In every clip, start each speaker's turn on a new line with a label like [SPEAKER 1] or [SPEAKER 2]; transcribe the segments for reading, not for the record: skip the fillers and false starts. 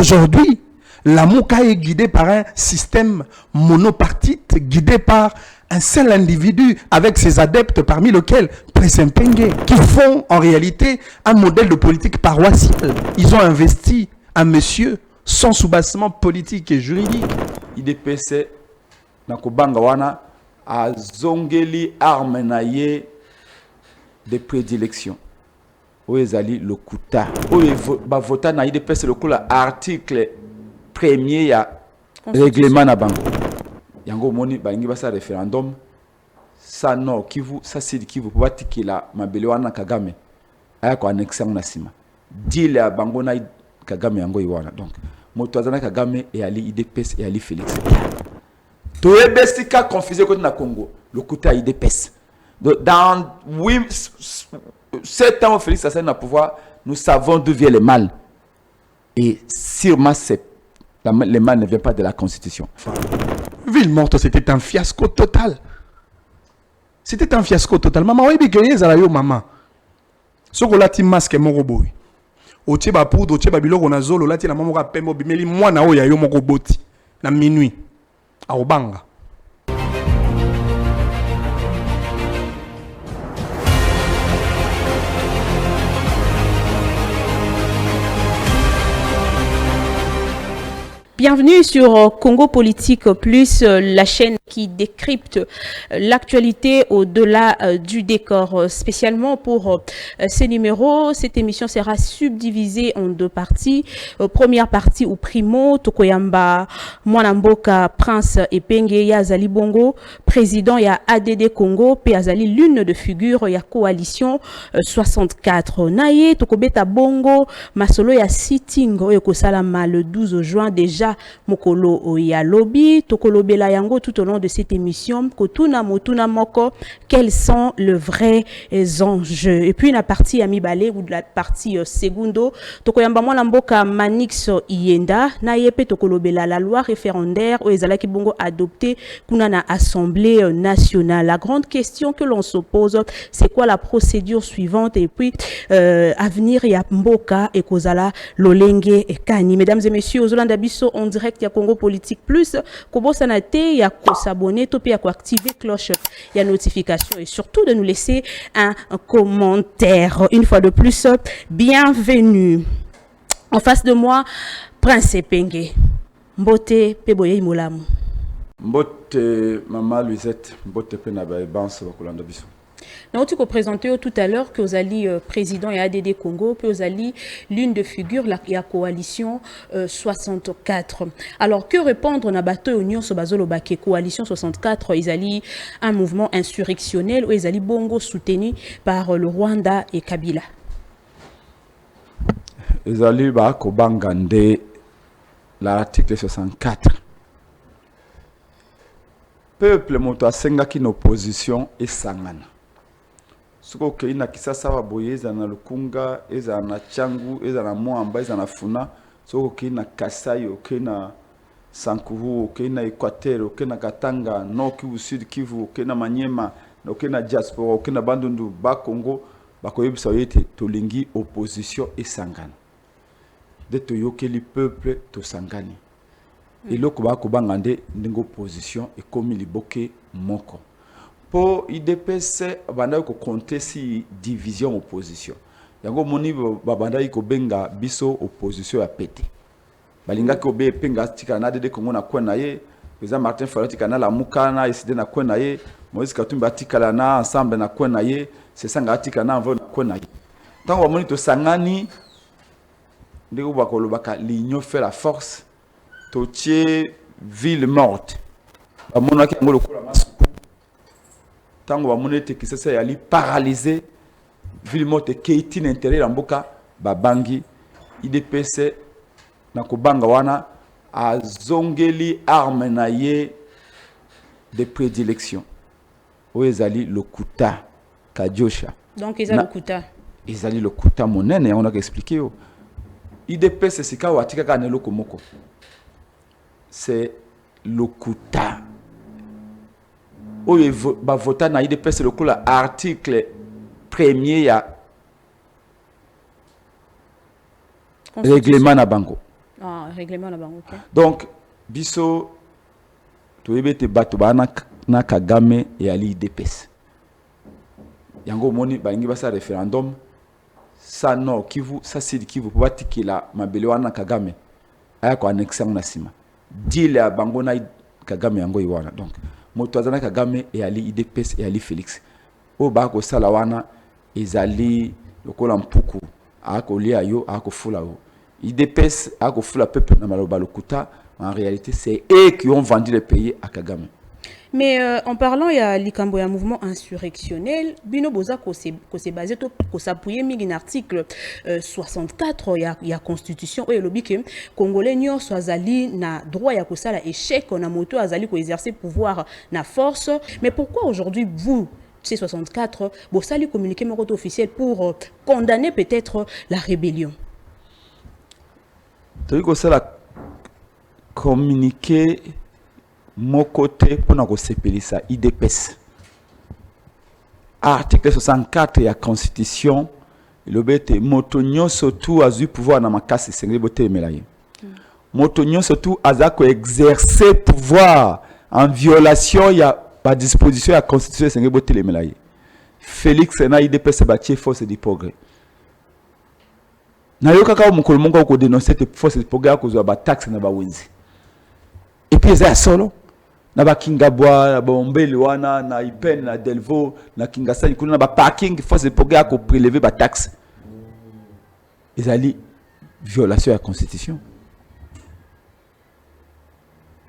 [SPEAKER 1] Aujourd'hui, la Mouka est guidée par un système monopartite, guidé par un seul individu avec ses adeptes, parmi lesquels Pressempenge, qui font en réalité un modèle de politique paroissiale. Ils ont investi un monsieur sans soubassement politique et juridique.
[SPEAKER 2] IDPC, Nakobanga wana, a zongeli arme naye de prédilection. Oezali lokuta. Oye ba vota na IDPC le kula article premier ya règlement na bango. Yango moni ba ngi basa référendum sa no Kivu sa Sud Kivu po batikila mabele wana Kagame aya ko annexe na sima. Deal ya bango na Kagame yango iwana. Donc moto azana Kagame et ali IDPS et ali Félix. To ebesika confusé côté na Congo, lokuta IDPS. Dans 7 ans, Félix Sassane a pouvoir, nous savons d'où vient le mal. Et sûrement, le mal ne vient pas de la Constitution.
[SPEAKER 1] Ville morte, c'était un fiasco total. C'était un fiasco total. Maman, oui, bien que yo maman. Ce qu'on a dit masque mon robot. Au tcheba poudre, au tcheba bilo na zolo, là, la maman a pembo bimeli moi na oya yo mon robot. Na minuit. A Obanga.
[SPEAKER 3] Bienvenue sur Congo Politique Plus, la chaîne qui décrypte l'actualité au-delà du décor. Spécialement pour ces numéros, cette émission sera subdivisée en deux parties. Première partie ou primo, Tokoyamba Mwanamboka Prince Epenge Yazali Bongo, président ya ADD Congo, pe Yazali l'une de figures ya coalition 64. Naye Tokobeta Bongo, Masolo ya sitting Oyokosalama le 12 juin déjà. Mokolo ya lobby tokolobela yango tout au long de cette émission kotuna motuna moko quels sont les vrais enjeux. Et puis la partie amibale ou de la partie segundo tokoyamba mwana mboka Manix Iyenda na yepe tokolobela la loi référendaire o ezalaki bongo adopté kuna na assemblée nationale. La grande question que l'on se pose, c'est quoi la procédure suivante et puis avenir ya mboka et kozala lolenge et kani. Mesdames et messieurs, Ozolanda Bisso en direct ya Congo Politique Plus, kobo sanate ya ko s'abonner, topé ya ko activer cloche ya notification et surtout de nous laisser un commentaire. Une fois de plus, bienvenue. En face de moi, Prince Epenge. Mbote Peboye Molamu.
[SPEAKER 2] Mbote Maman Luisette, Mbote Penaba et Banse Wakolanda Bisso.
[SPEAKER 3] Nous avons présenté tout à l'heure que vous allez président et ADD Congo, puis vous allez l'une de figures la coalition 64. Alors que répondre na bateau union sobazolo bake coalition 64, ils allaient un mouvement insurrectionnel où ils allaient bongo soutenu par le Rwanda et Kabila.
[SPEAKER 2] Ils allaient ba ko bangande l'article 64. Peuple moto asenga ki opposition et sangana. Suko ke ina kisasa wa boyeza na lukunga eza na changu eza na mwamba eza na funa suko ke ina Kasai ke na Sankuhu ke na Equateur ke na Katanga no Kivu Sud Kivu ke na Manyema no ke na diaspora ke na bandundu ba Congo bakoyebisa yete tolingi opposition esangana de toyokeli peuple to sangani eloko ba ko bangande ndingo opposition e komi liboke moko. Pour IDPS, banda ko compter si division opposition. Yango moni banda ko benga biso opposition ya pété. Balinga ko be penga tika na de Congo na kwa na ye, président Martin Fayulu tika na la mukana iside na kwa na ye, Moïse Katumbi tika la na ensemble na kwa na ye, c'est sanga tika na envo na kwa na ye. Tant wa moni to sangani ndeko ba ko lobaka l'union fait la force. Totier ville morte. Ba mona ki ngolo ko la tango ba monete kisasa yali paralysé ville morte keiti n'intérêt la mboka babangi IDPC na kobanga wana a zongeli arme na ye de prédilection oezali lokuta kadiosha.
[SPEAKER 3] Donc ils ont lokuta
[SPEAKER 2] ezali lokuta monene on a expliqué yo IDPC sika watika kana loko moko c'est lokuta. Oye ba vota na IDPS le kula article premier ya règlement na bango.
[SPEAKER 3] Ah, règlement là-bas, ok.
[SPEAKER 2] Donc biso toyebete bato bana na Kagame et ali IDPS yango moni balingi basa référendum ça non Kivu ça c'est Kivu pour batikila mabele wana Kagame aya ko annexe na sima deal ya bango na Kagame yango iwana. Donc moto azana Kagame et ali IDPS et ali Félix o ba ko sala wana ezali lokola mpuku akolia yo akofula yo IDPS akofula peuple na maloba lokuta. En réalité, c'est eux qui ont vendu le pays à Kagame.
[SPEAKER 3] Mais en parlant, il y a l'ikambo, un mouvement insurrectionnel. Bino Boza, qu'on s'est basé, qu'on s'appuie un article 64, il y a constitution, et le que Congolais n'y soit allé na droit ya kosa la échec, on a moto azali ko exercer pouvoir na force. Mais pourquoi aujourd'hui vous C64, vous allez communiquer mon officiel pour condamner peut-être la rébellion?
[SPEAKER 2] Tu dis ça la communiquer mon côté pour nous séparer ça IDPS. Article 64 de la Constitution, le but motonyo surtout a eu pouvoir dans ma casse sengé boté melaye. Motonyo surtout a exercer pouvoir en violation il y a pas disposition à la Constitution sengé boté melaye. Félix na IDPS bâti force du progrès. Na yo kaka mukolo mongo ko dénoncer te force du progrès ko zo ba taxe na ba wenzi. Et puis ça solo na ba Kingabwa na Bombele wana na Ipen na Delvaux na Kingasani kuna na ba parking force de progrès ko prélever ba taxe. Ezali violation de la constitution.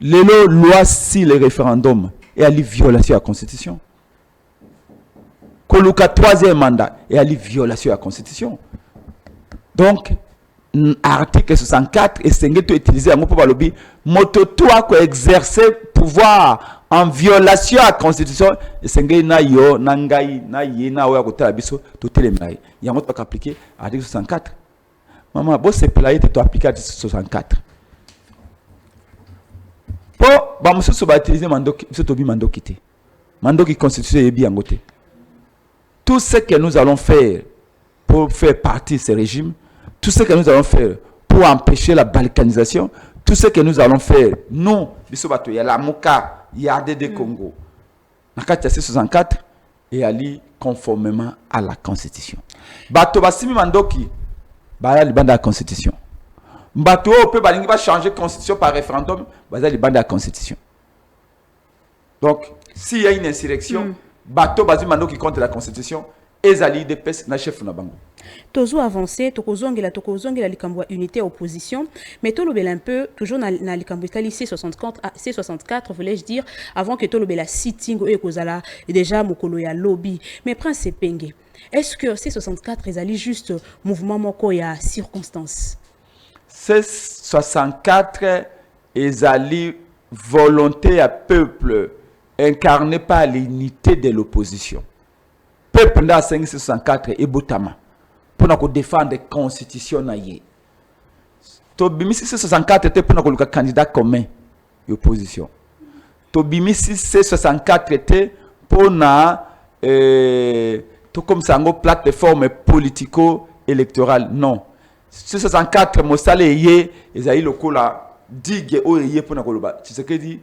[SPEAKER 2] Lelo loi si le référendum et ali violation de la constitution. Koluka troisième mandat et ali violation de la constitution. Donc article 64 et c'est utilisé en pour lobby moto toi ko exercer pouvoir en violation à la constitution et c'est na yo na ngai na yena wa ko tala biso to telemai yango to appliquer article 64. Maman bo c'est player to appliquer article 64 po ba muso so ba utiliser mandoki so to bi mandoki te mandoki constitution et bien ngote. Tout ce que nous allons faire pour faire partie de ce régime, tout ce que nous allons faire pour empêcher la balkanisation, tout ce que nous allons faire, nous, il y a la Mouka, il y a des Congo, dans le 64 et aller conformément à la Constitution. Bato basimi mandoki, bala li banda la Constitution. Bato peut changer la Constitution par référendum, bala li banda la Constitution. Donc, s'il y a une insurrection, bato basimi mandoki contre la Constitution, ezali de pes na chef na bango.
[SPEAKER 3] Tozo avancé, tokozongela likambo unité opposition, mais tolobela un peu toujours na likambo itali C64 voulais-je dire avant que tolobela sitting et kozala déjà mokolo ya lobby. Mais Prince Penge, est-ce que C64 ezali juste mouvement moko ya circonstance?
[SPEAKER 2] C64 ezali volonté à peuple incarné par l'unité de l'opposition. Peuple na 564 et Boutama pour défendre la constitution na ye. To bimisi 64 était pour le candidat commun l'opposition. To bimisi 64 était pour na to comme ça une plateforme politico électorale non. 64 mosale ye ezali lokola digue o ye pour na koloba. Tu sais que dit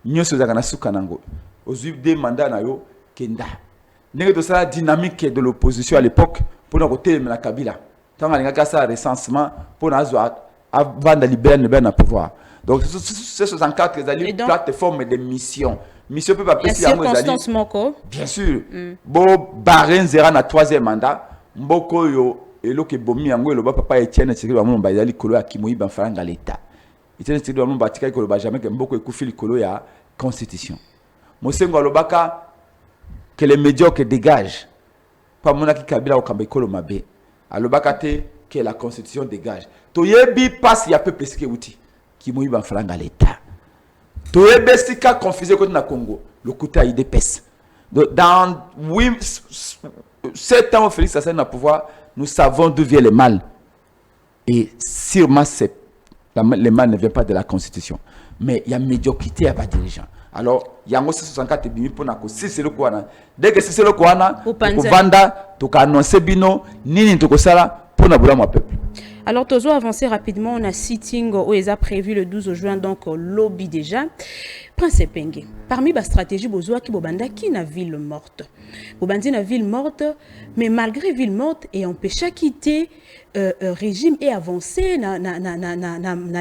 [SPEAKER 2] nyoso za kana suka nango. Ozu de mandat na yo kenda. N'est que la dynamique de l'opposition à l'époque pour nous côté de la Kabila. Tant qu'on a ça recensement pour nous avant de libérer le pouvoir. Donc c'est 64 les plateforme de mission. Mission peut pas passer à
[SPEAKER 3] circonstance moko.
[SPEAKER 2] Bien sûr. Bo Barin Zera na troisième mandat. Mboko yo elo ke bomi yango elo ba papa Etienne Tshisekedi ba mo ba yali kolo ya Kimoi ba faranga l'état. Etienne Tshisekedi ba mo ba tika kolo ba jamais que mboko ekufi likolo ya constitution. Mosengo alobaka que les médiocres dégagent. Pas mon aki Kabila au Kambekolo Mabe. Alobakate que la constitution dégage. Toyebi passe ya peuple ske outi qui mouille ban franga l'état. Toyebi sika confusé côté na Congo, le côté IDPS. Dans 7 ans Félix Sassane na pouvoir, nous savons d'où vient le mal. Et sûrement le mal ne vient pas de la constitution, mais il y a médiocrité à bas dirigeants. Alors, il y a 64 bimi pour nako si c'est le quoi. Dès que c'est le quoi, pour vendre, to annoncer bino nini to kosala pour na bula mo peuple.
[SPEAKER 3] Alors, Tozo avancer rapidement. On a sitting où est prévu le 12 juin, donc lobby déjà. Prince Pengue, parmi la stratégie Bozoa qui bobandaki na ville morte. Bobandi na ville morte, mais malgré ville morte et empêcha quitter régime et avancer na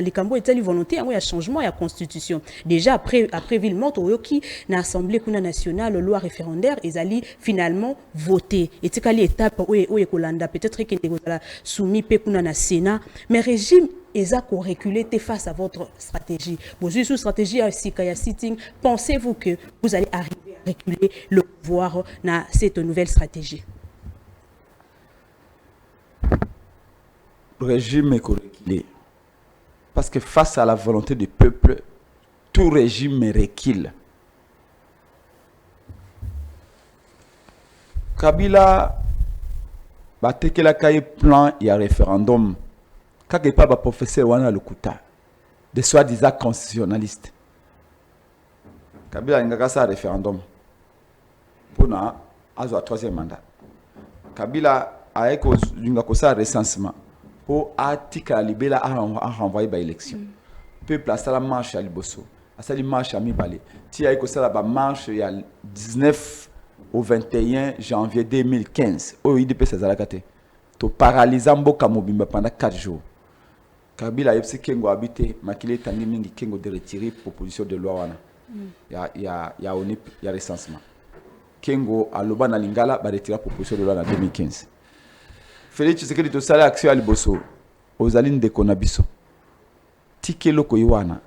[SPEAKER 3] les cambo et volonté il y a changement à changement déjà après ville morte oyoki na assemblée kuna nationale loi référendaire ils allaient finalement voter et c'est quelle étape où ekolanda peut-être que ndeko soumis pe kuna na Sénat mais régime Eza qu'on reculer face à votre stratégie. Vos sous stratégie à sitting, pensez-vous que vous allez arriver à reculer le pouvoir dans cette nouvelle stratégie?
[SPEAKER 2] Le régime est reculé. Parce que face à la volonté du peuple, tout régime recule. Kabila, batekela kaye plan, il y a référendum. Quand il n'y a pas de professeur Wana Lukuta, de soi-disant constitutionnaliste, Kabila a un référendum pour un troisième mandat. Kabila a un recensement pour article libéral à renvoyer par élection. Peuple a la marche à Liboso, a la marche à Mibale. Il a la marche il y a 19 au 21 janvier 2015. Au IDP Sazalakate. To paralyser Mboka Mobimba pendant 4 jours. Kabila a Kengo habité, Makile Tangimingi Kengo de retirer proposition de loi wana. Il y a recensement. Kengo a loba na lingala ba retirer proposition de loi en 2015. Félix Tshisekedi to sala action à Liboso aux alines de Konabiso. Tike loko iwana.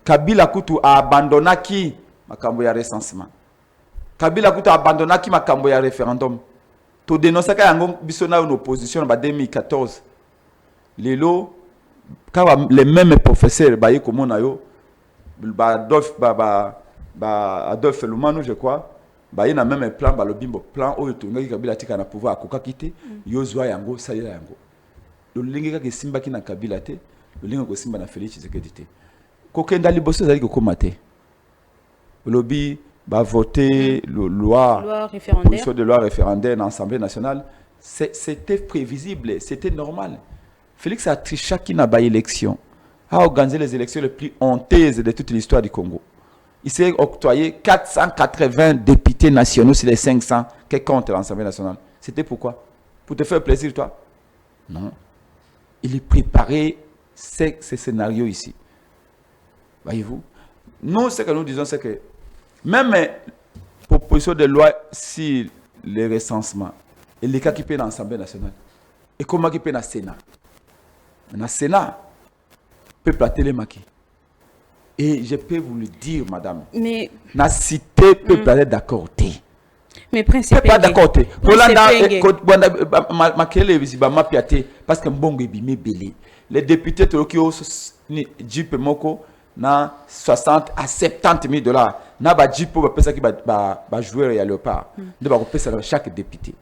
[SPEAKER 2] Kabila kutu a abandonnaki makambo ya recensement. Kabila kutu a abandonnaki makambo ya référendum. To dénoncer ka yango biso na une opposition en 2014. Lelo quand les mêmes professeurs baye comme nayo Adolphe Lumanu je crois baye na même plan ba lobimbo plan oyo tongaki Kabila tika na pouvoir akoka kité yozwa yango salela yango lo lingeka ke simba ki na Kabila te lo linga ko simba na Félix Tshisekedi te kokenda liboso zali ko komate lobi ba voter loi référendaire de loi référendaire dans l'Assemblée nationale c'était prévisible, c'était normal. Félix a triché qui n'a pas élection, a organisé les élections les plus honteuses de toute l'histoire du Congo. Il s'est octroyé 480 députés nationaux sur les 500 qui comptent l'Assemblée nationale. C'était pourquoi? Pour te faire plaisir, toi? Non. Il préparait ces scénarios ici. Voyez-vous? Nous, ce que nous disons, c'est que même proposition de loi sur les recensements, et les cas qui paient dans l'Assemblée nationale, et comment qui paient dans le Sénat. Dans le Sénat, peuple a télémaqué. Et je peux vous le dire, madame. Mais. La cité, peuple est d'accord.
[SPEAKER 3] Mais principe.
[SPEAKER 2] Peuple est d'accord. Parce que bon, les députés qui ont dit na 60 à 70 000 dollars. Na ba Jeep pour ça qui va jouer à Léopard. De ba payer chaque député.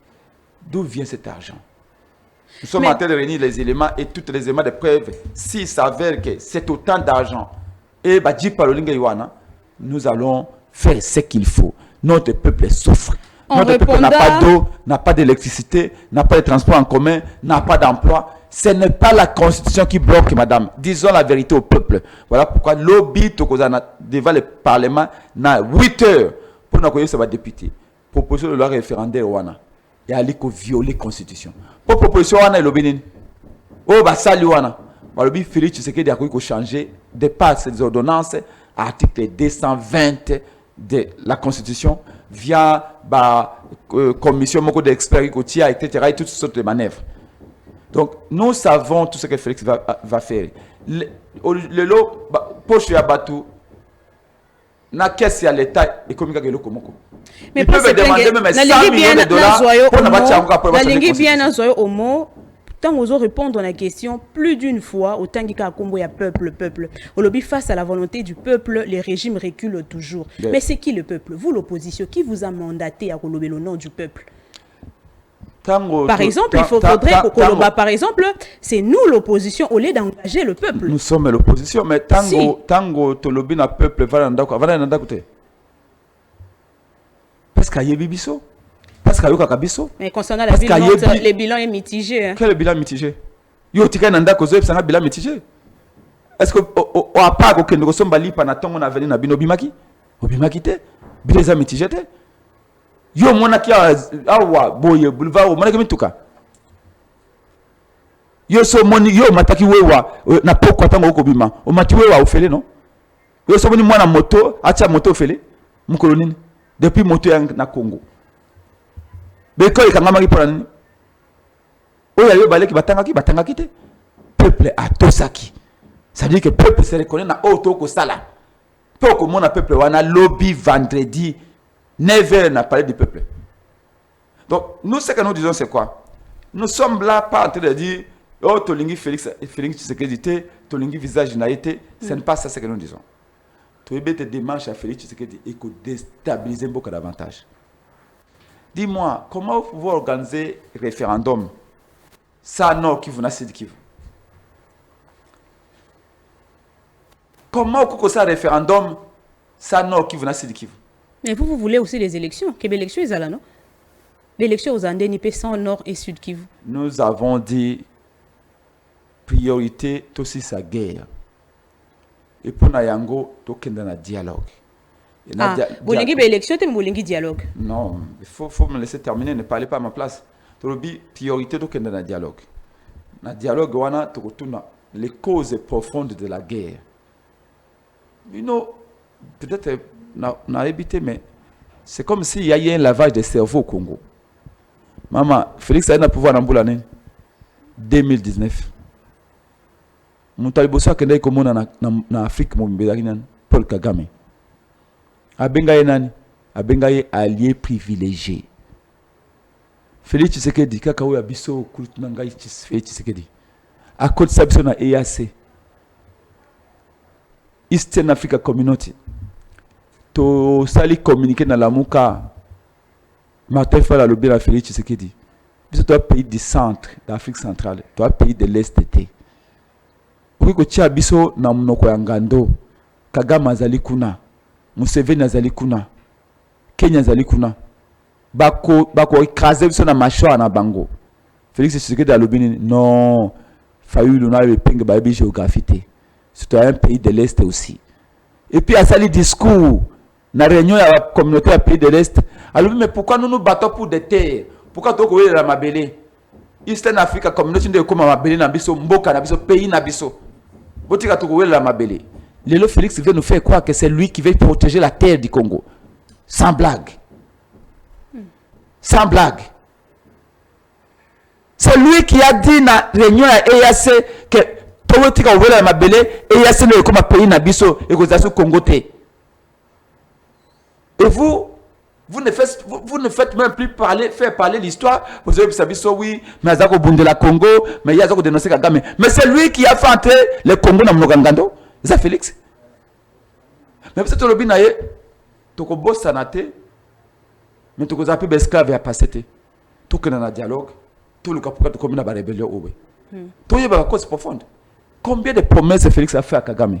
[SPEAKER 2] D'où vient cet argent? Nous sommes en train de réunir les éléments et tous les éléments de preuve. S'il s'avère que c'est autant d'argent, et bah, nous allons faire ce qu'il faut. Notre peuple souffre. Notre peuple n'a pas d'eau, n'a pas d'électricité, n'a pas de transport en commun, n'a pas d'emploi. Ce n'est pas la constitution qui bloque, madame. Disons la vérité au peuple. Voilà pourquoi lobby devant le Parlement na 8 heures pour nous accueillir ce député. Proposition de loi référendaire wana. Et aller violer la constitution. Pour proposition wana lobby oh bah sali wana. Bah lobby Félix Tshisekedi a changer de par ces ordonnances article 220 de la constitution via bah commission moko d'experts côtiers etc. et toutes sortes de manœuvres. Donc nous savons tout ce que Félix va faire. Le lot poche ya batu na caisse ya l'état économique que le komoko.
[SPEAKER 3] Mais ils peuvent demander même 100 millions de dollars pour na bati encore pour la lingi bien na zoyo au mot tant aux répondre à la question plus d'une fois au tangi ka kombo ya peuple au lobby face à la volonté du peuple les régimes reculent toujours. Yeah. Mais c'est qui le peuple? Vous l'opposition qui vous a mandaté à relever le nom du peuple? Par exemple, il faudrait que par exemple, c'est nous l'opposition au lieu d'engager le peuple.
[SPEAKER 2] Nous sommes l'opposition, mais tango tolobi na peuple va nanda côté. Parce qu'il y a bibiso. Parce qu'il y a kabiso.
[SPEAKER 3] Mais concernant la ville, le bilan est mitigé. Hein.
[SPEAKER 2] Quel est le bilan mitigé? Yo tika nanda kozo epsanga bila mitigé. Est-ce que o apa ko kendo somba lipa na tongo na veni na bino bimaki? Obimaki te. Bileza mitigé te. Yo mona ki awa boye boulevard o mona ke mituka. Yo so moni yo mataki wewa na poko tango ko bima. O mati wewa ofele non? Yo so moni mwana moto, acha moto ofele. Mukolo nini? Depuis moto ya na Congo. Beko ikangama ki pona nini? Oya yo baleki batangaki te. Peuple a tosaki. Ça veut dire que le peuple se reconnaît na auto ko sala. Poko mona peuple wana lobby vendredi 9h n'a parlé du peuple. Donc nous ce que nous disons c'est quoi? Nous sommes là pas en train de dire oh tolingi Félix Tshisekedi te, tolingi visage na été, ce n'est pas ça ce que nous disons. Tu te démarche à Félix Tshisekedi et que déstabiliser beaucoup davantage. Dis-moi, comment vous pouvez organiser référendum ça non qui vous n'a dit qui vous? Comment vous pouvez ça référendum ça non qui vous n'a dit qui vous?
[SPEAKER 3] Mais vous voulez aussi des élections. Quelles élections ils ont non? L'élection aux Andénipé sans nord et sud Kivu.
[SPEAKER 2] Nous avons dit priorité aussi sa guerre. Et pour Nayango, tout est dans le dialogue.
[SPEAKER 3] Vous voulez une élection ou vous voulez un dialogue?
[SPEAKER 2] Non, il faut me laisser terminer, ne parlez pas à ma place. Priorité tout est dans le dialogue. Dans le dialogue, on a les causes profondes de la guerre. You know, peut-être on a évité, mais c'est comme s'il y a eu un lavage de cerveau au Congo. Maman, Félix a eu un pouvoir en Boulané 2019. Mon taliboso a kendai comme en Afrique, mon Paul Kagame. Abengaye nani? Abengaye allié privilégié. Félix Tshisekedi, kakaou abiso kultunangai Félix Tshisekedi. À côté de ça, on a EAC. Eastern Africa Community. To sali communiquer dans la Mouka. Martin Fala lobby la Félix Tshisekedi. Puis toi pays du centre d'Afrique centrale, toi pays de l'est était. Oki ko tia biso na munoko ya ngando. Kagame azali kuna. Museveni azali kuna. Kenya azali kuna. Bako écraser biso na machwa na bango. Félix Tshisekedi a lobby non. Fayulu na le pingue ba géographie. C'est un pays de l'est aussi. Et puis à sali discours na réunion de la communauté à pays de l'Est. Alors, mais pourquoi nous nous battons pour des terres? Pourquoi tu veux la mabélé? Eastern Africa communauté de comme mabélé na biso mboka na biso pays na biso. Botika tu veux la mabélé. Lélo Félix veut nous faire croire que c'est lui qui veut protéger la terre du Congo. Sans blague. Sans blague. C'est lui qui a dit dans la réunion à EAC que Towotika ouvert la mabélé EAC ne comme pays na biso et que ça se Congo te. Et vous ne faites même plus faire parler l'histoire. Vous avez savoir oui, mais Azako Bundela Congo, mais Yazako dénoncer Kagame. Mais c'est lui qui a fait entrer le Congo dans Mnogangando. C'est Félix. Mais c'est le binaye. Toko boss sanate. Mais toko zapi esclave à passer. Tout dans un dialogue. Tout le cas pour comme une rébellion. Tout y a une cause profonde. Combien de promesses Félix a fait à Kagame?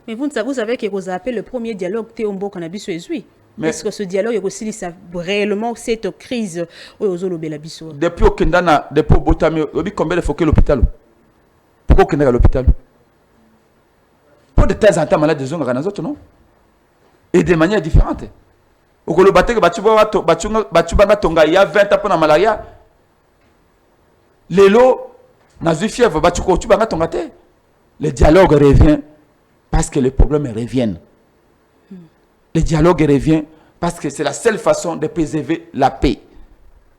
[SPEAKER 3] Mais vous savez que vous appelez le premier dialogue Théombo Cannabis Ezui. Est-ce que ce dialogue est aussi réellement cette crise aux Zolobelabiso?
[SPEAKER 2] Depuis au Kendana, depuis au Botami, combien de fois que l'hôpital? Pourquoi au Kendana l'hôpital? Pour de temps en temps, malade de zones dans les autres, non? Et de manière différente. Au Kolobate, Batubanga Tonga, il y a 20 ans pour la malaria. L'élo, dans une fièvre, Batubanga Tonga. Le dialogue revient. Parce que les problèmes reviennent. Le dialogue revient parce que c'est la seule façon de préserver la paix.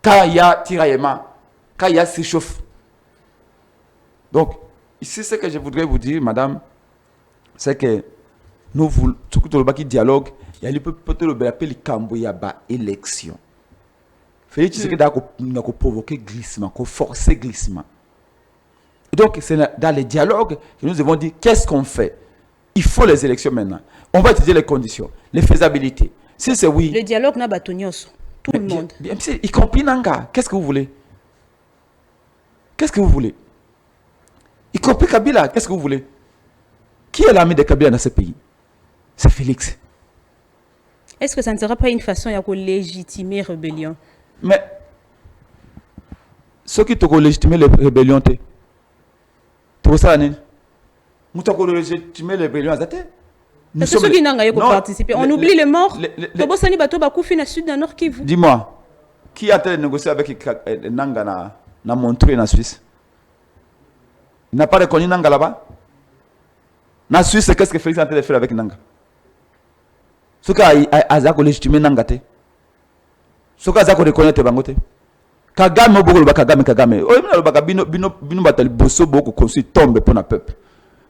[SPEAKER 2] Quand il y a tiraillement, quand il y a s'échauffe. Donc, ici, ce que je voudrais vous dire, madame, c'est que nous voulons, tout le dialogue, il y a peut-être le Kamboyaba élection. Félix Tshisekedi a provoqué glissement, forcer glissement. Donc, c'est dans les dialogues que nous avons dit qu'est-ce qu'on fait. Il faut les élections maintenant. On va étudier les conditions, les faisabilités. Si c'est oui.
[SPEAKER 3] Le dialogue n'a pas tout le monde.
[SPEAKER 2] Y compris Nanga. Qu'est-ce que vous voulez? Qu'est-ce que vous voulez? Y compris Kabila. Qu'est-ce que vous voulez? Qui est l'ami de Kabila dans ce pays? C'est Félix.
[SPEAKER 3] Est-ce que ça ne sera pas une façon de légitimer la rébellion?
[SPEAKER 2] Mais ceux qui ont légitimé les rébellions, tout ça, nous avons légitimé les rébellions.
[SPEAKER 3] C'est ceux qui n'ont pas participé. On oublie les morts.
[SPEAKER 2] Dis-moi, qui a négocié avec Nanga na Montreux en Suisse? Il n'a pas reconnu Nanga là-bas? En Suisse, qu'est-ce que Félix est en train de faire avec Nanga? Ce qui a légitimé Nanga. Ce qui a reconnu Bangote. Kagame, Kagame. Bino batali bosso beaucoup construit tombe pour le peuple.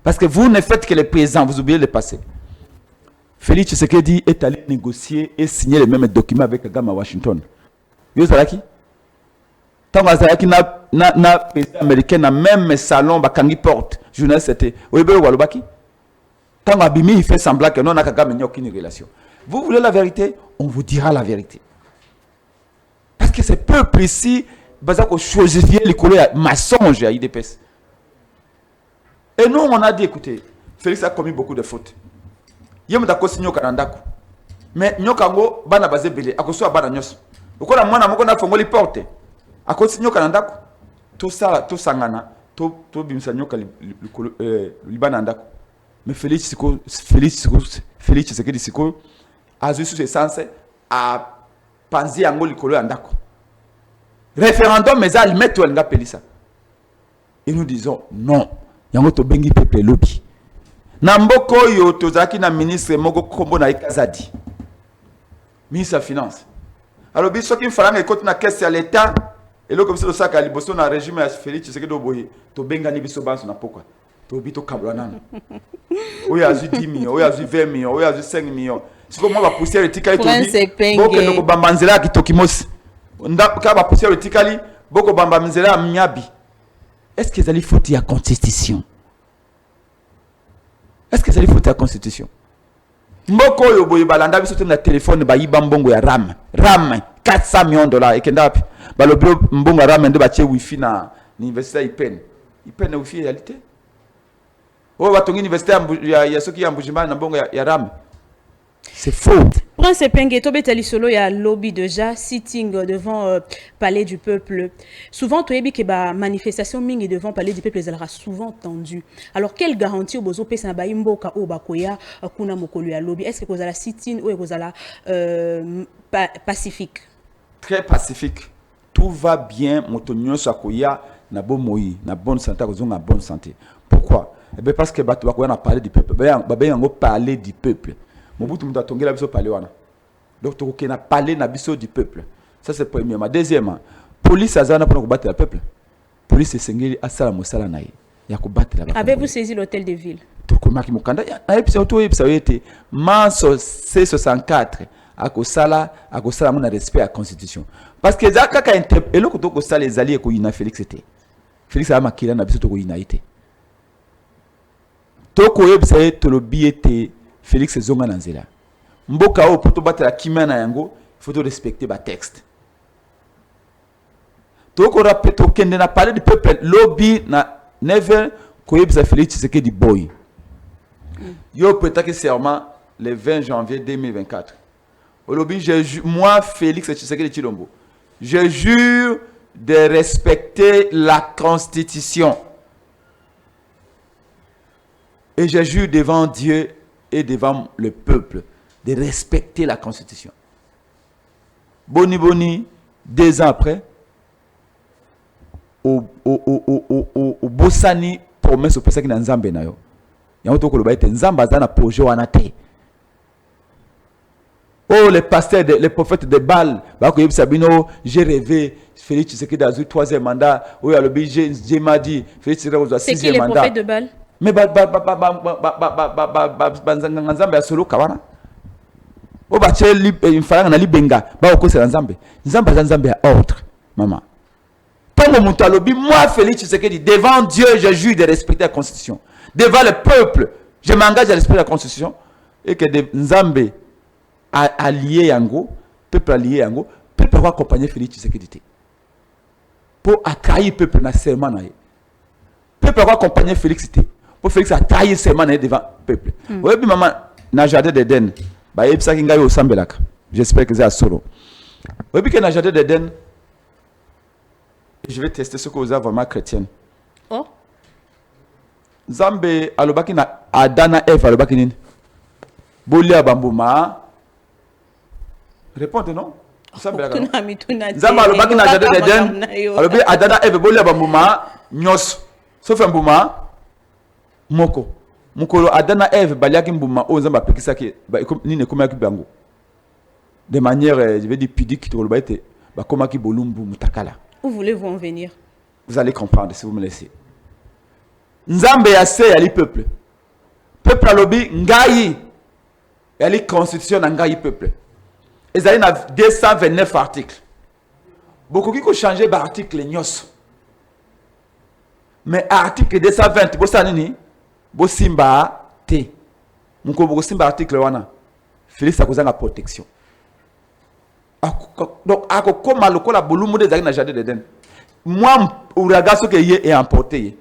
[SPEAKER 2] Parce que vous ne faites que le présent, vous oubliez le passé. Félix Tshisekedi est allé négocier et signer les mêmes documents avec Kagame à Washington. Yo Zalaki? Tant que Zalaki na président américain na même salon bakangi porte. Journaliste c'était. Oyebe Walobaki? Tant que Abimi il fait semblant que non na Kagame n'y a aucune relation. Vous voulez la vérité? On vous dira la vérité. Parce que ce peuple ici, bazako choisifier les couleurs mensonges à IDPS. Et nous on a dit écoutez, Félix a commis beaucoup de fautes. Yem da kosi nyoka na ndako. Mais nyoka ngo bana bazebele akoso bana nyoso. Ukola mwana moko na fongoli porte. Akosi nyoka na ndako. To sala to sangana to bimisa nyoka li bana ndako. Mais Félix Tshisekedi siko azu sous essence a panzi yango likolo ya ndako. Référendum mais al mettre nga pelisa. Et nous disons non. Yango to bengi peuple lobby. Namboko yo tozaki na ministre moko kombo na Ekazadi. Ministre de Finance. Alors biso ki mfalanga ekoti na caisse ya l'état et le commissaire de saka liboso na régime ya Félix Tshisekedi oboye to benga ni biso banso na pokwa. To bito kabla nana. Oya azu 10 millions, oya azu 20 millions, oya azu 5 millions. Siko moi ba poussière etikali to bi. Boko no bambanzela ki tokimos. Ndaka ba poussière etikali boko bambanzela mnyabi. Est-ce que ça lui faut la constitution? Est-ce que ça lui faut la constitution? Mboko yo boye balanda biso na téléphone ba yiba mbongo ya RAM 400 millions de dollars et kenda ba lo mbongo RAM ndo ba tie wifi na université IPN wifi réalité. Oh ba tongi université ya soki ya Mbujimbana na mbongo ya RAM. C'est faux.
[SPEAKER 3] Prince Epenge, Tobetali Solo, il y a lobby déjà, sitting devant Palais du Peuple. Souvent, Toyebi Keba, manifestation ming devant Palais du Peuple, elle sera souvent tendue. Alors, quelle garantie au Bozo Pesa Baimbo Ka Obakoya, Kuna Mokolu à lobby? Est-ce que vous avez la sitting ou vous avez la pacifique?
[SPEAKER 2] Très pacifique. Tout va bien, Motonio Sakoya, na bon moyi, na bonne santé, na bonne santé. Pourquoi? Eh bien, parce que Batuakoya n'a parlé du peuple. Babé Yango parler du peuple. Mobutu muta tongela biso parler wana. Donc to na parler na biso du peuple. Ça c'est premièrement. Deuxièmement, police azana pour combattre le peuple. Police sengeli asala mosala na ye. Ya combattre la.
[SPEAKER 3] Avez-vous saisi l'hôtel de ville?
[SPEAKER 2] To komaki mukanda na episode to episode était mars C64 akosala mona respect à constitution. Parce que za kaka eloko to ko sala les alliés ko ina Félix était. Félix a makila na biso to ko ina été. To ko episode to lobi était Félix Zonga Nanzela. Mboka o poto batela kimana yango, il faut respecter ba texte. Toko rapeto kende na parler du peuple lobby na never koyebisa Félix Tshisekedi boy. Yo peut-être serment le 20 janvier 2024. Au lobby moi Félix Tshisekedi Tshilombo, je jure de respecter la constitution. Et je jure devant Dieu et devant le peuple de respecter la constitution. Boni, 2 ans après, au Bossani, promesse au Pessaki dans Nzambe na yo. Yango to koloba ete Nzamba za na projet wana te. Oh, les pasteurs, les prophètes de Baal, bako yebisa bino, j'ai rêvé, Félix Tshisekedi a eu 3e mandat, oh yalobi j'ai m'a dit, Félix Tshisekedi a eu 6e mandat.
[SPEAKER 3] C'est qui les prophètes de Baal?
[SPEAKER 2] Mais Nzambe ya solo kawana. O ba cheli mfaranga na libenga, ba okosela Nzambe. Nzambe ya ordre, maman. Tango mutu alobi, moi Félix Tshisekedi devant Dieu, je jure de respecter la constitution. Devant le peuple, je m'engage à respecter la constitution et que Nzambe allié yango, peuple allié yango, peuple va accompagner Félix Tshisekedi. Pour accueillir peuple na serment na ye. Peuple va accompagner Félix Tshisekedi. Pour Félix a trahi serment devant le peuple. Oui, maman, na jardin d'Éden, bah il ça qui ngayo sambelaka. J'espère que c'est à solo. Oui, que na jardin d'Éden, je vais tester ce que vous avez vraiment chrétienne.
[SPEAKER 3] Oh.
[SPEAKER 2] Nzambe alobaki na Adana Eve alobaki nini? Bolia bambuma. Répondez non? Nzambe alobaki na jardin d'Eden. Alobi Adana Eve bolia bambuma nyos. Sauf mbuma moko. Mukolo Adana Eve baliaki mbuma o Nzambe apekisaki nini komaki bango. De manière je vais dire pudique to lobaite ba komaki bolumbu mutakala.
[SPEAKER 3] Où voulez-vous en venir?
[SPEAKER 2] Vous allez comprendre si vous me laissez. Nzambe yase yali peuple. Peuple alobi ngai yali constitution na ngai peuple. Ezali na 229 articles. Beaucoup qui ko changer ba article nyos. Mais article 220 bo sanini bo simba te. Muko bo simba article wana. Félix akozanga protection. Donc akokoma lokola bolumu de zali na jardin d'Eden. Moi ouragan ce que yé est emporté.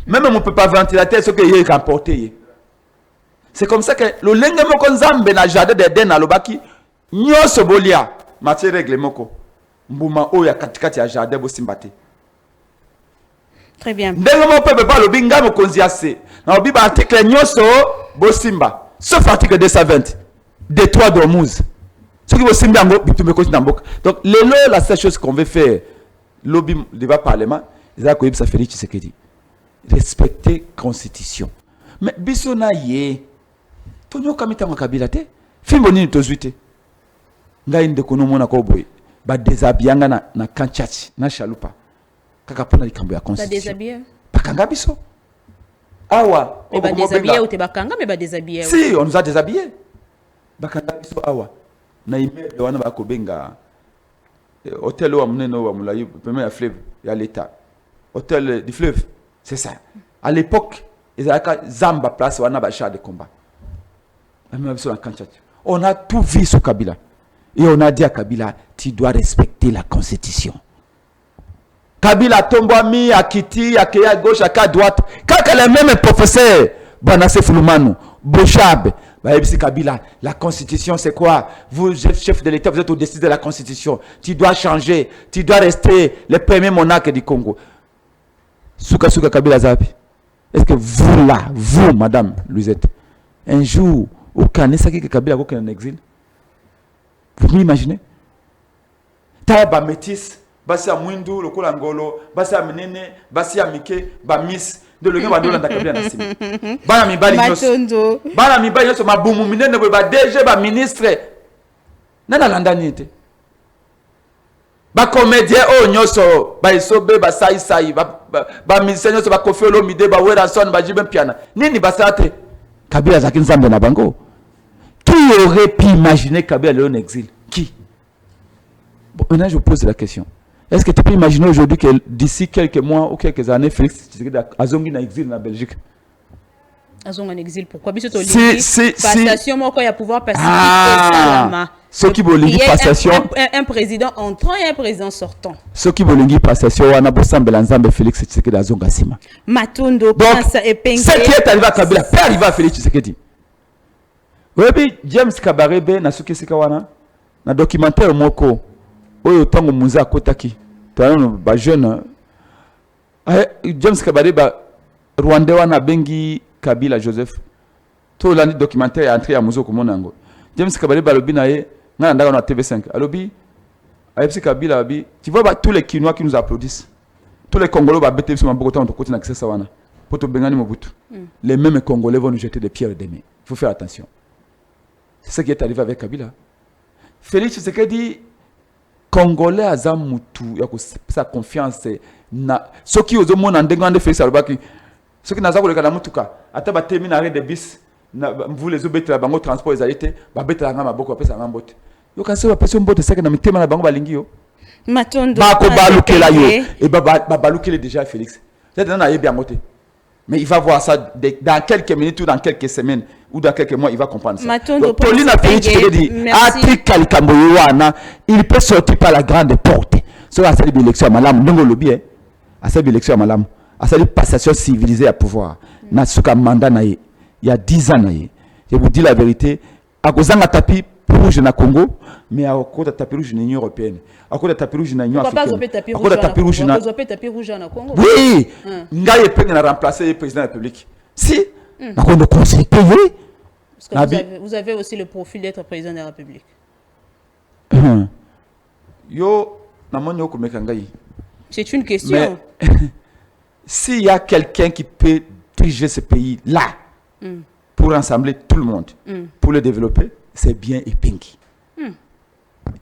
[SPEAKER 2] Même on ne peut pas ventilateur ce que yé est emporté. C'est comme ça que le lenge moko Nzambe na jardin d'Eden alobaki nyoso bolia matière règle moko mbuma oya katikati ya jardin bo simbate.
[SPEAKER 3] Très bien.
[SPEAKER 2] Ndenge mo peuple ba lobi ngamo konziase. Na lobi ba article nyoso bo simba. Sauf article 220 des trois d'Ormuz. Ce qui vous semble donc, la seule chose qu'on veut faire, lobby devant le Parlement, c'est ça Félix Tshisekedi. Respecter la Constitution. Mais bisona yé, tonyo kamita makabila te, fimbo nini tozuite. Nga inde kono mona ko boy, ba déshabillanga na kanchachi, na chalupa. Kaka pona likambo ya Constitution.
[SPEAKER 3] Ba déshabiller.
[SPEAKER 2] Bakanga biso. Awa.
[SPEAKER 3] Mais ba déshabiller ou te bakanga mais ba déshabiller.
[SPEAKER 2] Si, on nous a déshabillés. Bakanga biso awa. Na immeuble wana ba kobenga hôtel wa muneno wa mulayi premier ya fleuve ya l'état hôtel du fleuve c'est ça à l'époque ils avaient zamba place wana ba char de combat même sur la Kanchati on a tout vu sur Kabila et on a dit à Kabila tu dois respecter la constitution. Kabila tombami à Kiti à Kéa gauche à droite quand les mêmes professeurs Banasse Fulumanu Bochab Kabila, la constitution c'est quoi? Vous, chef de l'État, vous êtes au-dessus de la constitution. Tu dois changer. Tu dois rester le premier monarque du Congo. Souka Kabila Zapi. Est-ce que vous là, vous, madame Louisette, un jour, au Canada, Kabila a en exil? Vous m'imaginez? Taïba métis, Bassia Mwindu, le Kolangolo, Bassia Menene, Bassia Mike, Bamis. De le gars va Kabila na sima. Bana mi bali nyos. Bana mi bali nyos ma bumu minene ba DG ba ministre. Nana landani te. Ba comédien o nyoso ba isobe ba sai ba musicien nyoso ba Koffi Olomide ba Werason ba Jibe Piana. Nini ba sate? Kabila zaki Nzambe na bango. Qui aurait pu imaginer Kabila en exil? Qui? Bon, maintenant je pose la question. Est-ce que tu peux imaginer aujourd'hui que d'ici quelques mois ou quelques années, Félix Tshisekedi azongi na exil na Belgique? Azongi en exil, pourquoi?
[SPEAKER 3] Si passation, moi quand il y a pouvoir passer.
[SPEAKER 2] Ceux qui veulent passation.
[SPEAKER 3] Un président entrant et un président sortant.
[SPEAKER 2] Ceux qui veulent passation, on a besoin de l'ensemble Félix Tshisekedi azonga sima.
[SPEAKER 3] Matondo,
[SPEAKER 2] Prince et Pengue. Ce qui est arrivé à Kabila, peut arriver à Félix Tshisekedi. Oui, James Kabarebe na suki sikawana na documentaire moko. Oyo tango muza kotaki tano ba jeune James Kabare ba Rwanda wana bengi Kabila Joseph to landi documentaire entré ya muzo komona ngo James Kabare ba lobi naye ngana ndaka na TV5 alobi ayepsi Kabila abi tu vois tous les Kinois qui nous applaudissent tous les Congolais ba bete sur Bogota on to continue accès wana poto bengani Mobutu les mêmes Congolais vont nous jeter des pierres demain. Il faut faire attention. C'est ce qui est arrivé avec Kabila. Félix Tshisekedi Congolais aza mutu ya sa confiance na soki ozomona ndengande Félix alobaki soki naza koleka na mutuka ata ba termine arrêt de bus na vous les obetela bango transport ezalité ba betela nga maboko apesa nga mbote yo kasi ba pesa mbote seka na mitema na bango balingi yo
[SPEAKER 3] Matondo
[SPEAKER 2] ba ko balukela yo et ba balukela déjà Félix c'est dans yebi angote mais il va voir ça dans quelques minutes ou dans quelques semaines ou dans quelques mois, il va comprendre ça. Pauline a dit, il peut sortir par la grande porte. Sur la salle d'élection à Malam, non le bien. À cette élection à Malam, à cette passation civilisée à pouvoir. N'a ce qu'un mandat il y a 10 ans. Je vous dis la vérité. À Gozanga Tapi, tapis rouge na Congo, mais à côté de tapis rouge na Union européenne. À côté de tapis rouge na Union africaine. À côté de tapis rouge na
[SPEAKER 3] Congo.
[SPEAKER 2] Oui, Ngaye Peng a remplacé le président de la République. Si,
[SPEAKER 1] à quoi de conseil oui.
[SPEAKER 3] Parce que vous avez aussi le profil d'être président de la République.
[SPEAKER 2] Yo, namoni yoko mekangai.
[SPEAKER 3] C'est une question.
[SPEAKER 2] Mais s'il y a quelqu'un qui peut diriger ce pays là, pour rassembler tout le monde, pour le développer, c'est bien Epengi.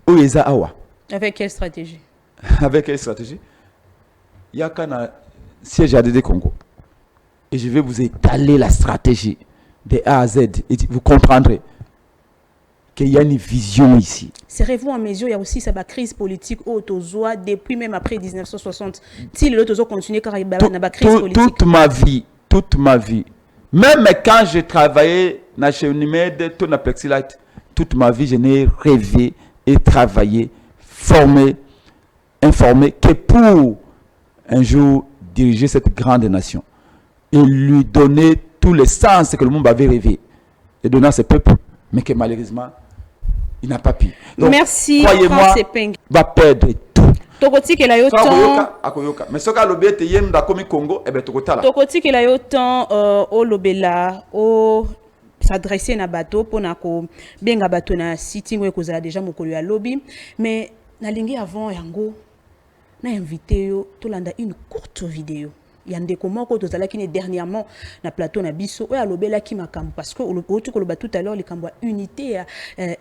[SPEAKER 2] Oeza Awa.
[SPEAKER 3] Avec quelle stratégie?
[SPEAKER 2] Avec quelle stratégie? Il y a qu'un siège à DD Congo. Et je vais vous étaler la stratégie de A à Z. Et vous comprendrez qu'il y a une vision ici.
[SPEAKER 3] Serez-vous en mesure, il y a aussi cette crise politique au Tozoa depuis même après 1960. Si le Tozo continue car il y a une crise politique.
[SPEAKER 2] Toute ma vie, même quand j'ai travaillé dans chez Unimed, tout na Plexilight, toute ma vie, je n'ai rêvé et travaillé, formé, informé que pour un jour diriger cette grande nation et lui donner tout le sens que le monde avait rêvé et donner à ce peuple, mais que malheureusement, il n'a pas pu. Donc,
[SPEAKER 3] merci,
[SPEAKER 2] croyez-moi, va perdre tout.
[SPEAKER 3] Tokoti que la yotan.
[SPEAKER 2] Mais ce que l'obé te yem da komi Congo, eh ben tokotala.
[SPEAKER 3] Tokoti que la yotan au lobela au s'adresser na bateau pour na ko benga bateau na city ngwe kozala déjà mokolo ya lobby, mais na lingi avant yango na invité yo to landa une courte vidéo. Yande comment ko tozala ki dernièrement na plateau na biso oya lobela ki makambo parce que au tout tout à l'heure les kambo unité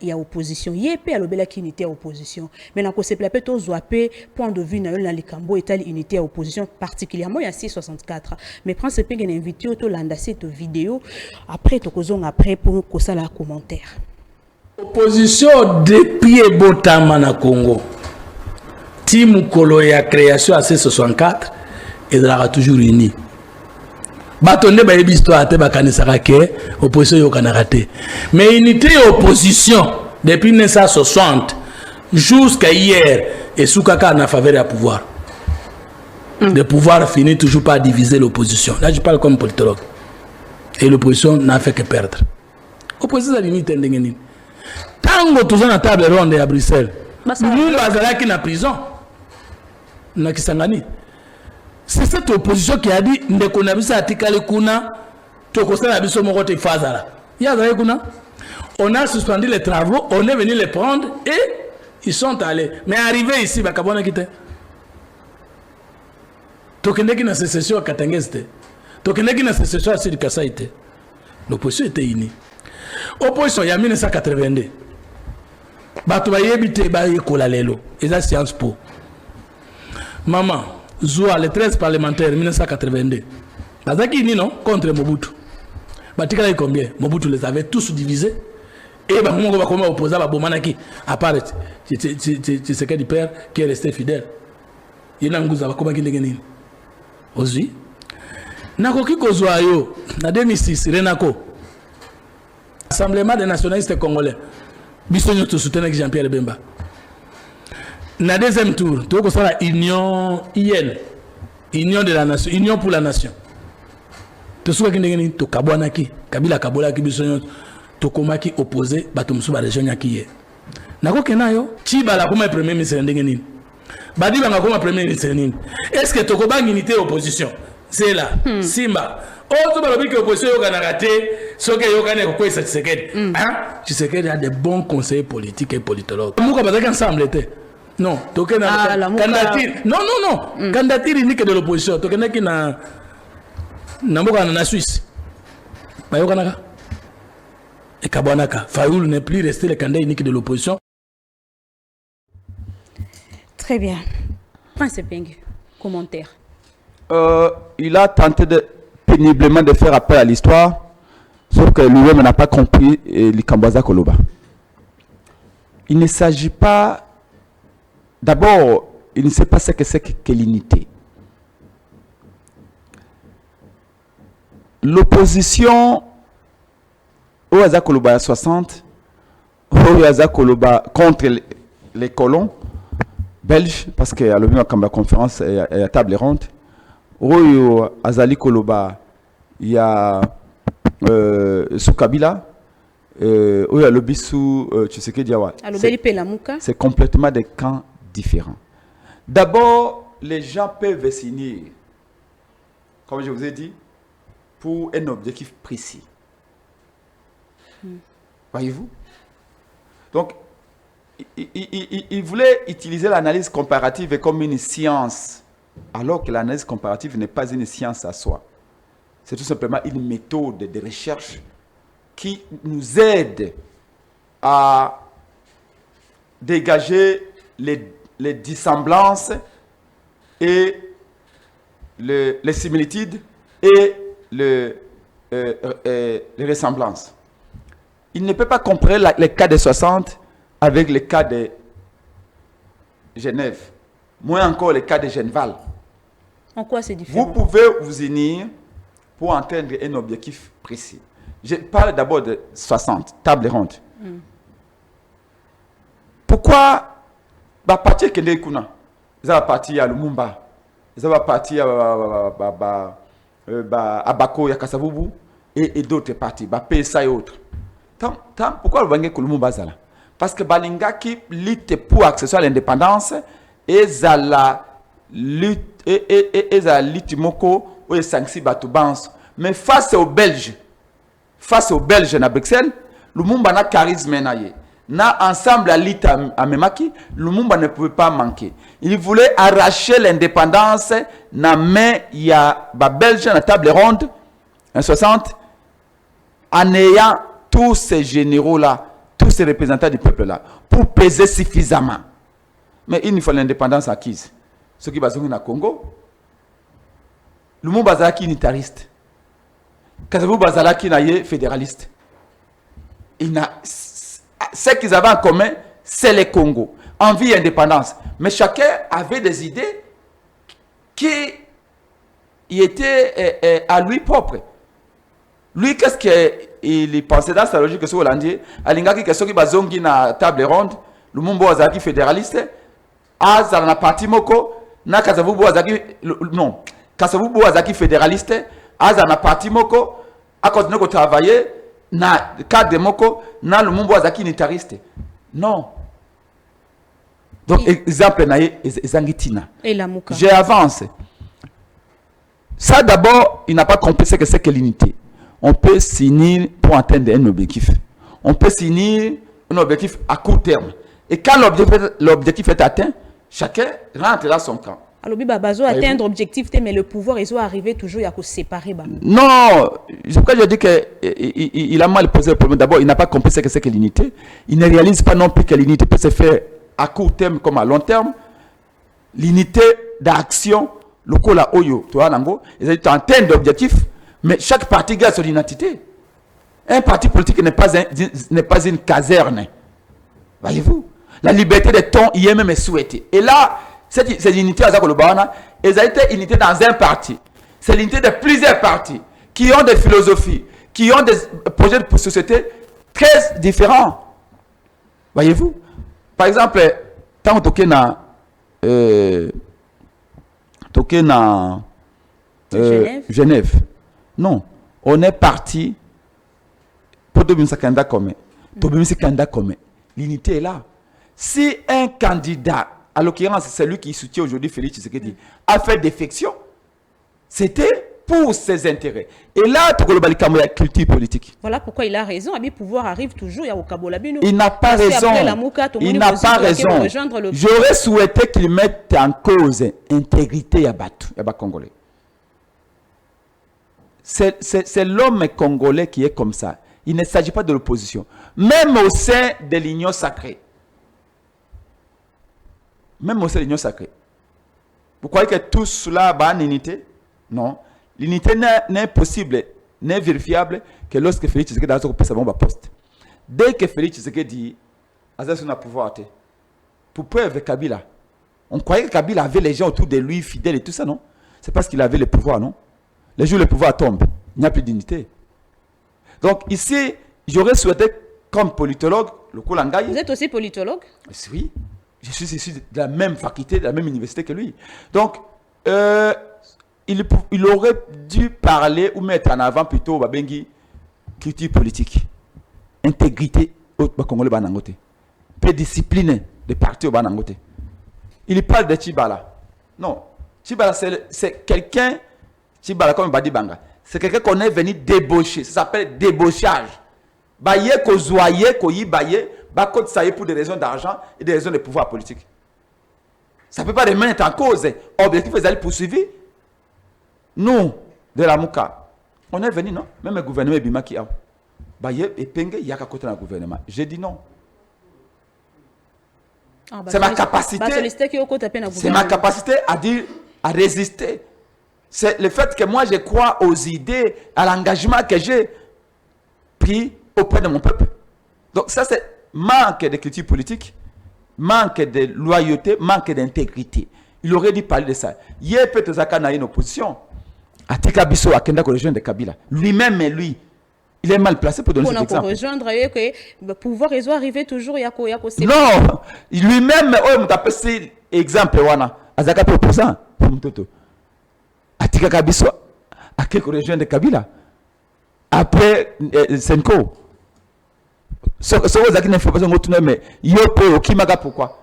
[SPEAKER 3] ya opposition yepé ya lobela ki unité ya opposition mais na ko se plape to zoapé point de vue na yo na les kambo étal unité ya opposition particulièrement ya 664 mais prince pe ngene invité to landa cette vidéo après to kozonga après pour ko sala commentaire
[SPEAKER 4] opposition depuis botama na Congo team kolo ya création à 664 et sera toujours unis. Batonde ba yebi histoire te ba kanisaka ke opposition yo kana raté. Mais unité et opposition depuis 1960 jusqu'à hier et soukaka en faveur du pouvoir. Le pouvoir finit toujours par diviser l'opposition. Là je parle comme politologue. Et l'opposition n'a fait que perdre. Opposition à l'unité ndengeni. Tango tous na table ronde à Bruxelles. Nous bazalaki na prison. Na Kisangani. C'est cette opposition qui a dit ndeko na bisa atikale kuna tokosa na biso moko te fazala. Yaza kuna. On a suspendu les travaux, on est venu les prendre et ils sont allés. Mais arrivé ici bakabona kite. Tokendeki na sécession à Katangeste. Tokendeki na sécession à Sud Kasaïte. L'opposition était unie. Opposition ya 1982. Bato ba yebite ba yekola lelo. Eza Sciences Po. Maman Zoua, les 13 parlementaires 1982. Bazaki ni non contre Mobutu. Batikala combien? Mobutu les avait tous divisés. Et bah comment on va opposer à Bomanaki à part Tshisekedi du père qui est resté fidèle. Il n'a ngouza bakoma kindengeni. Ozi. Nakoki kozwa yo na 2006 Renako. Rassemblement des nationalistes congolais. Biso nyoto soutenir Jean-Pierre Bemba. Na deuxième tour, tu vois la union IL, union de la nation, union pour la nation. Tu sais que tu to kabwanaki, kabila kabola ki bisonyo, to komaki opposé, batumsu ba région yakiye. Nako kenayo, Chiba la comme premier ministre ndengeni. Badi banga comme premier ministre nini. Est-ce que to kobangi unité opposition? C'est là, Simba. Oh, tu vas que l'opposition yo kana raté, ce que yo kana ko ça Tshisekedi. Hein? Tshisekedi a des bons conseillers politiques et politologues. Muka bazaka ensemble était. Non, toke na candidature. Non. Candidature unique de l'opposition. Toke na ki na mboka na Suisse. Bayo kanaka. Et Kabwanaka. Fayoul n'est plus resté le candidat unique de l'opposition.
[SPEAKER 3] Très bien. Prince Peng, commentaire.
[SPEAKER 2] Il a tenté péniblement de faire appel à l'histoire, sauf que lui-même n'a pas compris les Kambaza Koloba. Il ne s'agit pas. D'abord, il ne sait pas ce que c'est que l'unité. L'opposition au Aza Koloba 60, au Aza Koloba contre les colons belges, parce qu'il y a la conférence et la table ronde. Au Azali Koloba, il y a Soukabila, le Bissou, tu sais que Diawa. C'est complètement des camps différents. D'abord, les gens peuvent s'unir, comme je vous ai dit, pour un objectif précis. Voyez-vous? Donc, il voulait utiliser l'analyse comparative comme une science, alors que l'analyse comparative n'est pas une science à soi. C'est tout simplement une méthode de recherche qui nous aide à dégager les dissemblances et les similitudes et les ressemblances. Il ne peut pas comparer les cas de 60 avec les cas de Genève, moins encore les cas de Genval.
[SPEAKER 3] En quoi c'est différent?
[SPEAKER 2] Vous pouvez vous unir pour atteindre un objectif précis. Je parle d'abord de 60, table ronde. Pourquoi partir que les kuna, ils vont partir à Lumumba, ils vont partir à Bako, à Kasavubu et d'autres parties, PSA et autres. Pourquoi le Bangé Lumumba zala? Parce que Balinga qui lutte pour accessoire à l'indépendance et la lutte et la lutte moko ou sanksi batubans. Mais face aux Belges na Bruxelles, Lumumba na charisme na ensemble à lutte à Memaki, Lumumba ne pouvait pas manquer. Il voulait arracher l'indépendance na main ya ba Belge na table ronde en 60 en ayant tous ces généraux là, tous ces représentants du peuple là pour peser suffisamment. Mais il nous faut l'indépendance acquise. Ce qui va se na Congo, Lumumba zaki unitariste. Kasavubu Bazalaki naye fédéraliste. Ce qu'ils avaient en commun, c'est le Congo. Envie et indépendance. Mais chacun avait des idées qui étaient à lui propre. Lui, qu'est-ce qu'il pensait dans sa logique sur l'Hollandais? Alingaki, qu'est-ce qui bazongi na table ronde? Lumumba Bazalaki fédéraliste. Azar na parti moko. Na Kasavubu Bazalaki. Non. Kasavubu Bazalaki fédéraliste. Azar na parti moko a continué à travailler na cadre moko na Lumumba Azaki unitariste. Non. Donc exemple na ezangitina.
[SPEAKER 3] Et la Mouka.
[SPEAKER 2] J'avance. Ça d'abord, il n'a pas compris ce que c'est que l'unité. On peut s'unir pour atteindre un objectif. On peut s'unir un objectif à court terme. Et quand l'objectif est atteint, chacun rentre dans son camp.
[SPEAKER 3] Alors, Bazo atteindre l'objectif, mais le pouvoir, ils ont arrivé toujours à se séparer.
[SPEAKER 2] Non, c'est pourquoi je dis qu'il a mal posé le problème. D'abord, il n'a pas compris ce que c'est que l'unité. Il ne réalise pas non plus que l'unité peut se faire à court terme comme à long terme. L'unité d'action, le Kola Oyo, tu vois, ils ont en termes d'objectifs, mais chaque parti garde son identité. Un parti politique n'est pas une caserne. Voyez-vous? La liberté de ton, il est même souhaité. Et là, cette unité à Zakolobana, elles ont été unité dans un parti. C'est l'unité de plusieurs partis qui ont des philosophies, qui ont des projets de société très différents. Voyez-vous? Par exemple, tant que Genève. Non, on est parti pour 2050 comme l'unité est là. Si un candidat, à l'occurrence, c'est lui qui soutient aujourd'hui Félix Tshisekedi, a fait défection, c'était pour ses intérêts. Et là, il y a la culture politique.
[SPEAKER 3] Voilà pourquoi il a raison. Le pouvoir arrive toujours.
[SPEAKER 2] Il n'a pas raison. Il n'a pas raison. J'aurais souhaité qu'il mette en cause l'intégrité à Congolais. C'est l'homme congolais qui est comme ça. Il ne s'agit pas de l'opposition. Même au sein de l'union sacrée. Même au sein de l'union sacrée. Vous croyez que tout cela va en unité? Non. L'unité n'est possible, n'est vérifiable que lorsque Félix Tshisekedi a son poste. Dès que Félix Tshisekedi dit, Azaz a pouvoir. Pour preuve, Kabila. On croyait que Kabila avait les gens autour de lui, fidèles et tout ça, non? C'est parce qu'il avait le pouvoir, non? Les jours où le pouvoir tombe, il n'y a plus d'unité. Donc ici, j'aurais souhaité, comme politologue, le Koulangaï.
[SPEAKER 3] Vous êtes aussi politologue?
[SPEAKER 2] Oui. Je suis issu de la même faculté, de la même université que lui. Donc, il aurait dû parler ou mettre en avant plutôt Babengi culture politique. intégrité au Congolais banangote. Peu discipliné des partis au banangote. Il parle de Tchibala. Non, Tchibala c'est quelqu'un, Tchibala comme Badi Banga, c'est quelqu'un qu'on est venu débaucher. Ça s'appelle débauchage. Baye ko zoye ko yi baye, ba ko tsaye pour des raisons d'argent et des raisons de pouvoir politique. Ça ne peut pas remettre en cause. Objectif est d'aller poursuivre. Nous, de la Mouka, on est venu, non? Même le gouvernement Bima qui a. Baye et Penge, il y a qu'à côté du gouvernement. J'ai dit non. C'est ma capacité. C'est ma capacité à dire, à résister. C'est le fait que moi je crois aux idées, à l'engagement que j'ai pris auprès de mon peuple. Donc ça c'est manque d'écriture politique, manque de loyauté, manque d'intégrité. Il aurait dû parler de ça. Hier peut-être Zaka n'a une opposition. Atika Bisso a Kenda rejoindre de Kabila. Lui-même et lui. Il est mal placé pour donner cet exemple.
[SPEAKER 3] Rejoindre, que pouvoir ils arriver toujours yako
[SPEAKER 2] non, lui-même oh m'appelle c'est exemple wana. Azaka proposant pour mtoto. Atika Kabiso a quelque rejoindre de Kabila. Après Senko. So vous avez une information autour mais yo pe okimaka pourquoi?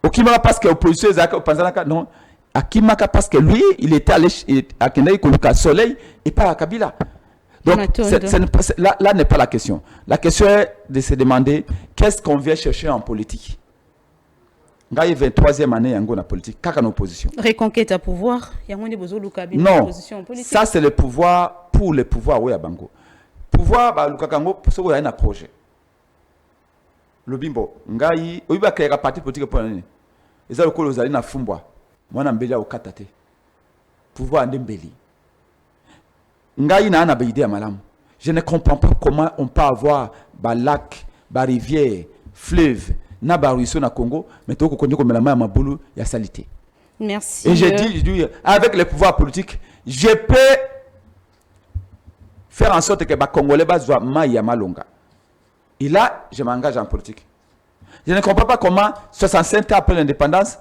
[SPEAKER 2] Okimaka parce que opposition Zaka Panzanaka non. Akimaka parce que lui il était allé à Kendai Koluka Soleil et pas à Kabila. Donc, là n'est pas la question. La question est de se demander qu'est-ce qu'on vient chercher en politique. Il y a 23e année en politique, qu'est-ce qu'on a en opposition?
[SPEAKER 3] Reconquête à pouvoir.
[SPEAKER 2] Non, ça c'est le pouvoir pour le pouvoir. Oui, à Bango. Pouvoir, il y a un projet. Le bimbo, il y a un parti politique pour l'année. Il y a un parti politique pour l'année. Moi, je suis un pouvoir en Dembélé. Je ne comprends pas comment on peut avoir des lacs, des rivières, fleuves, des ruisseaux au Congo, mais tout le monde a salité.
[SPEAKER 3] Merci.
[SPEAKER 2] Et je dis, avec le pouvoir politique, je peux faire en sorte que les Congolais soient maïa malonga. Et là, je m'engage en politique. Je ne comprends pas comment, 65 ans après l'indépendance,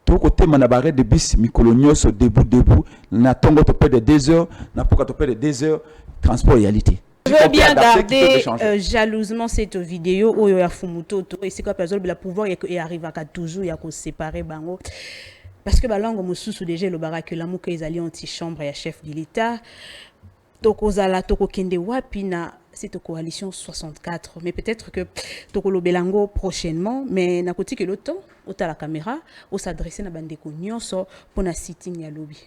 [SPEAKER 2] tout côté manabaré de bis micolonioso debout na tongo to de 2 heures na poka to de 2 heures transport réalité.
[SPEAKER 3] Je veux bien garder jalousement cette vidéo où il y a Fumutoto et c'est quoi par exemple le pouvoir et arrive à toujours il y a qu'on séparer bango parce que balango mususu déjà le barak la muka ils allaient anti-chambre et chef de l'état tokozala toko kende wapi na cette coalition 64 mais peut-être que tokolo belango prochainement mais na côté que le temps autant la caméra ou s'adresser na bandeko nyonso pour na sitting ya lobby.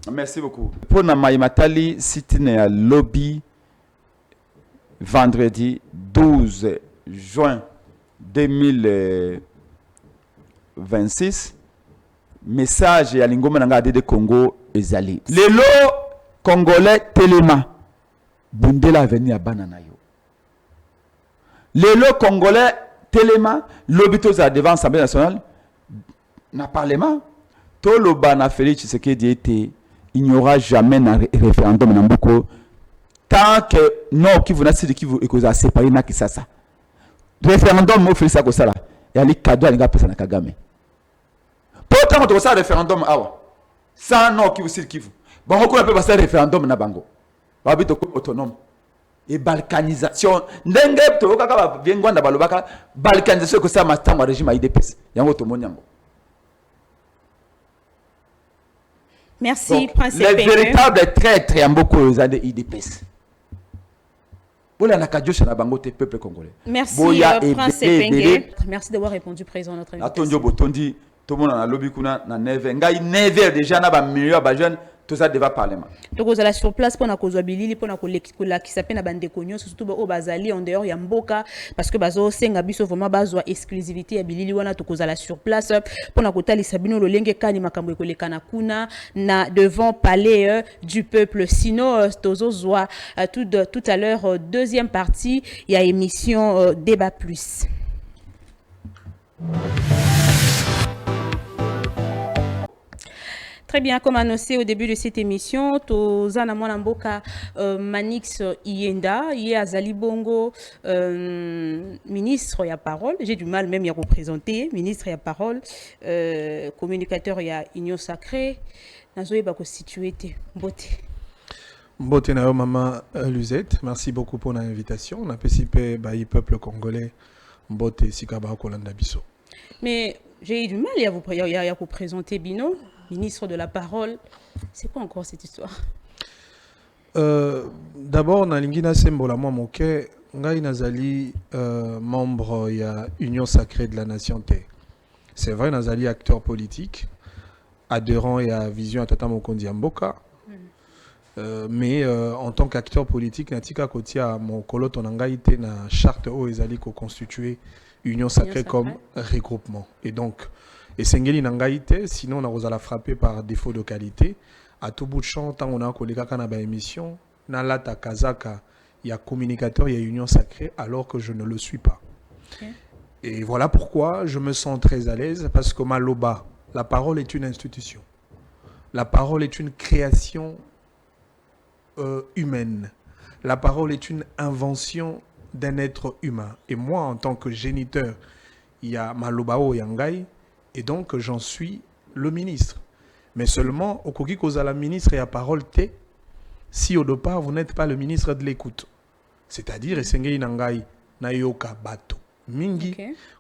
[SPEAKER 2] Merci beaucoup. Pour na Maimatali sitting ya lobby vendredi 12 juin 2026 message ya lingoma nanga de Congo ezali. Lelo Congolais Telema Bundela venir à banana yo. Lelo Congolais Telema l'obito za devant l'Assemblée nationale na parlement to lo bana Félix Tshisekedi était il n'y aura jamais un référendum na Mboko tant que non qui vous n'a dit qui vous ekoza séparer na kisasa. Référendum mo Félix akosala ya li cadeau alinga pesa na Kagame. Pourtant on ça référendum awa. Sans non qui vous dit qui vous. Bon on peut passer référendum na bango. Babito autonome. Et balkanisation ndenge to kaka biengwanda balobaka balkanisation ko ça matango régime a IDPS yango to monyango.
[SPEAKER 3] Merci
[SPEAKER 2] donc,
[SPEAKER 3] Prince
[SPEAKER 2] les véritables traîtres en beaucoup de IDPS. Voilà na kadjosha na bango te peuple congolais.
[SPEAKER 3] Merci Prince Penge. Merci d'avoir répondu présent à notre invitation.
[SPEAKER 2] Atondio botondi tout le monde na lobby kuna na neve ngai neve déjà na ba millions ba jeunes tout ça devant parlement.
[SPEAKER 3] Donc vous allez sur place pour na kozwa bilili pour na kolekikola qui s'appelle na bande konyo surtout au bazali en dehors ya mboka parce que bazo senga biso vraiment bazwa exclusivité ya bilili wana to kozala sur place pour na kotali sabino lolenge kani makambo ekolekana kuna na devant palais du peuple sinon tozo zwa tout à l'heure deuxième partie il y a émission débat plus. Très bien, comme annoncé au début de cette émission, Tozana Mwanamboka Manix Ienda, Yé Azali Bongo, ministre, il y a parole, j'ai du mal même à représenter, ministre, il y a parole, communicateur, il y a Union Sacrée, Nazoé Bako situé, beauté.
[SPEAKER 1] Botenayo Mama Luzette, merci beaucoup pour l'invitation. On a participé au peuple congolais. Bote Sikaba Kolanda Bisso.
[SPEAKER 3] Mais j'ai eu du mal à vous présenter Bino, ministre de la Parole. C'est quoi encore cette histoire?
[SPEAKER 1] D'abord, on a l'ingina sembola moi moke ngai nazali membre ya Union sacrée de la nation T. C'est vrai, nazali acteur politique, adhérent et à vision à Tata Mokondi Mboka. Mais en tant qu'acteur politique, natika kotia mon kolot on angaite na charte o ezali ko constituer Union sacrée comme regroupement. Et donc, et sengeli nangaite, sinon on a la frapper par défaut de qualité. À tout bout de champ, tant on a collé na ba émission, na lata kazaka, il y a communicateur, il y a Union sacrée, alors que je ne le suis pas. Okay. Et voilà pourquoi je me sens très à l'aise, parce que Maloba, la parole est une institution. La parole est une création humaine. La parole est une invention d'un être humain. Et moi, en tant que géniteur, il y a Malobao Yangai, et donc j'en suis le ministre. Mais seulement, au Kogi Kozala ministre et à parole T, si au départ vous n'êtes pas le ministre de l'écoute. C'est-à-dire, Esengei Nangai Nayoka Bato Mingi,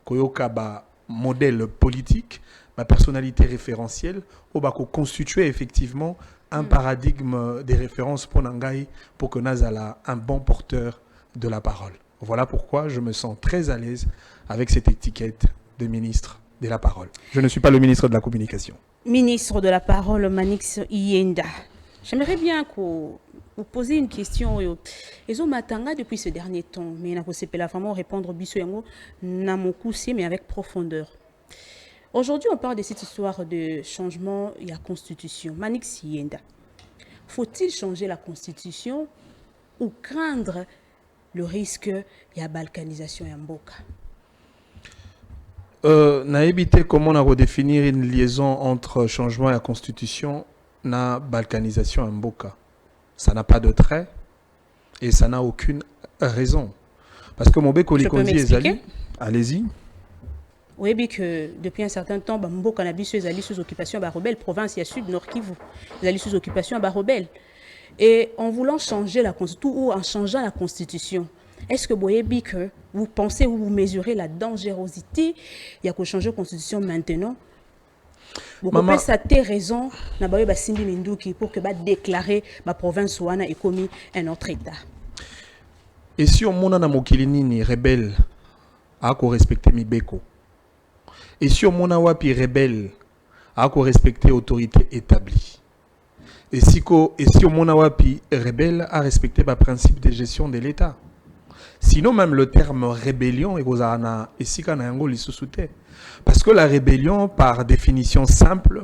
[SPEAKER 1] Koyoka Ba modèle politique, ma personnalité référentielle, au Bako constituer effectivement un paradigme des références pour Nangai, pour que Nazala un bon porteur de la parole. Voilà pourquoi je me sens très à l'aise avec cette étiquette de ministre de la parole. Je ne suis pas le ministre de la communication.
[SPEAKER 3] Ministre de la parole, Manix Yenda. J'aimerais bien vous poser une question. Ils ont matanga depuis ce dernier temps, mais n'a pas vraiment répondre biso yango na mokusi mais avec profondeur. Aujourd'hui, on parle de cette histoire de changement de la constitution. Manix Yenda. Faut-il changer la constitution ou craindre le risque de la balkanisation en Mboka?
[SPEAKER 1] Na évité comment on a redéfinir une liaison entre changement et la constitution na balkanisation en Mboka. Ça n'a pas de trait et ça n'a aucune raison. Parce que mon béco likondi ezali, allez-y.
[SPEAKER 3] Oui, bien que depuis un certain temps, Mboka na biso ezali sous occupation à Barobel, province ya sud Nord Kivu. Ezali sous occupation à Barobel. Et en voulant changer la constitution ou en changeant la constitution, est-ce que vous pensez ou vous mesurez la dangerosité il y a que changer la constitution maintenant? Vous pouvez s'attendre raison pour que déclarer la province ouana et commis un autre état.
[SPEAKER 1] Et si on mona na mokili nini rebelle a ko respecter mibeko. Et si on mona wapi rebelle a ko respecter autorité établie. Et si on mona wapi rebelle a respecter le principe de gestion de l'État. Sinon, même le terme rébellion est parce que la rébellion, par définition simple,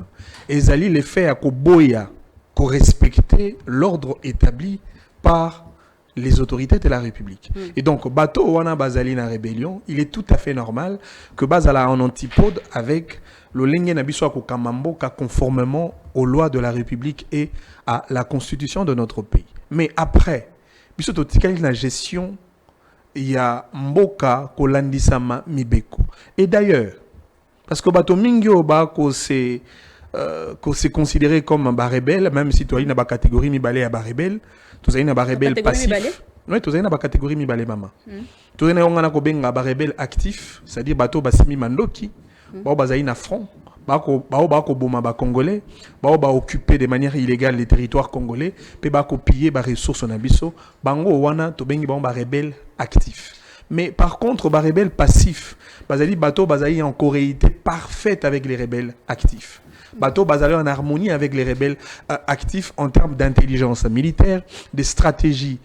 [SPEAKER 1] est les faits à Koboya, qu'on respecter l'ordre établi par les autorités de la République. Et donc, bateau wana bazali na rébellion, il est tout à fait normal que bazala en antipode avec le lenge na biso ko kamambo ka conformément aux lois de la République et à la constitution de notre pays. Mais après, biso to tikali na gestion il y a Mboka Kolandisama Mibeko. Et d'ailleurs, parce que Bato Mingyo Bako c'est considéré comme un rebelle, même si tu as une catégorie Mibale à rebelle, tu as une rebelle passif. Oui, tu as une catégorie Mibale maman. Tu as une rebelle actif, c'est-à-dire Bato Basimi Mandoki, Bazaïna front. Bako boma ba congolais, ba occuper de manière illégale les territoires congolais, pe ba piller ba ressources na biso, bango wana to bengi ba rebelle actif. Mais par contre ba rebelle passif, bazali bato bazali en coréité parfaite avec les rebelles actifs. Bateau basé en harmonie avec les rebelles actifs en termes d'intelligence militaire, de stratégie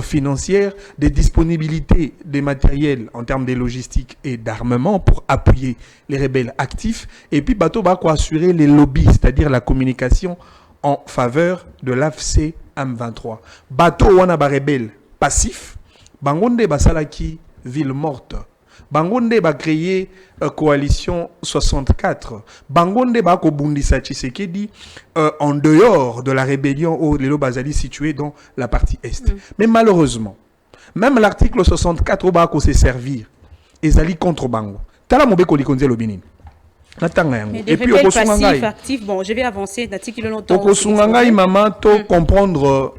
[SPEAKER 1] financière, de disponibilité des matériels en termes de logistique et d'armement pour appuyer les rebelles actifs. Et puis bateau va assurer les lobbies, c'est-à-dire la communication en faveur de l'AFC M23. Bateau wana ba rebelle passif, bangonde basalaki ville morte. Bangonde va créer coalition 64. Bangonde va kobundisa Tshisekedi en dehors de la rébellion où les Bazali situé dans la partie est. Mais malheureusement, même l'article 64 va se servir ezali contre Bango. Tala mobeko likonze lobinin.
[SPEAKER 3] Et puis au passif actif, bon, je vais avancer l'article longtemps.
[SPEAKER 1] Au maman to comprendre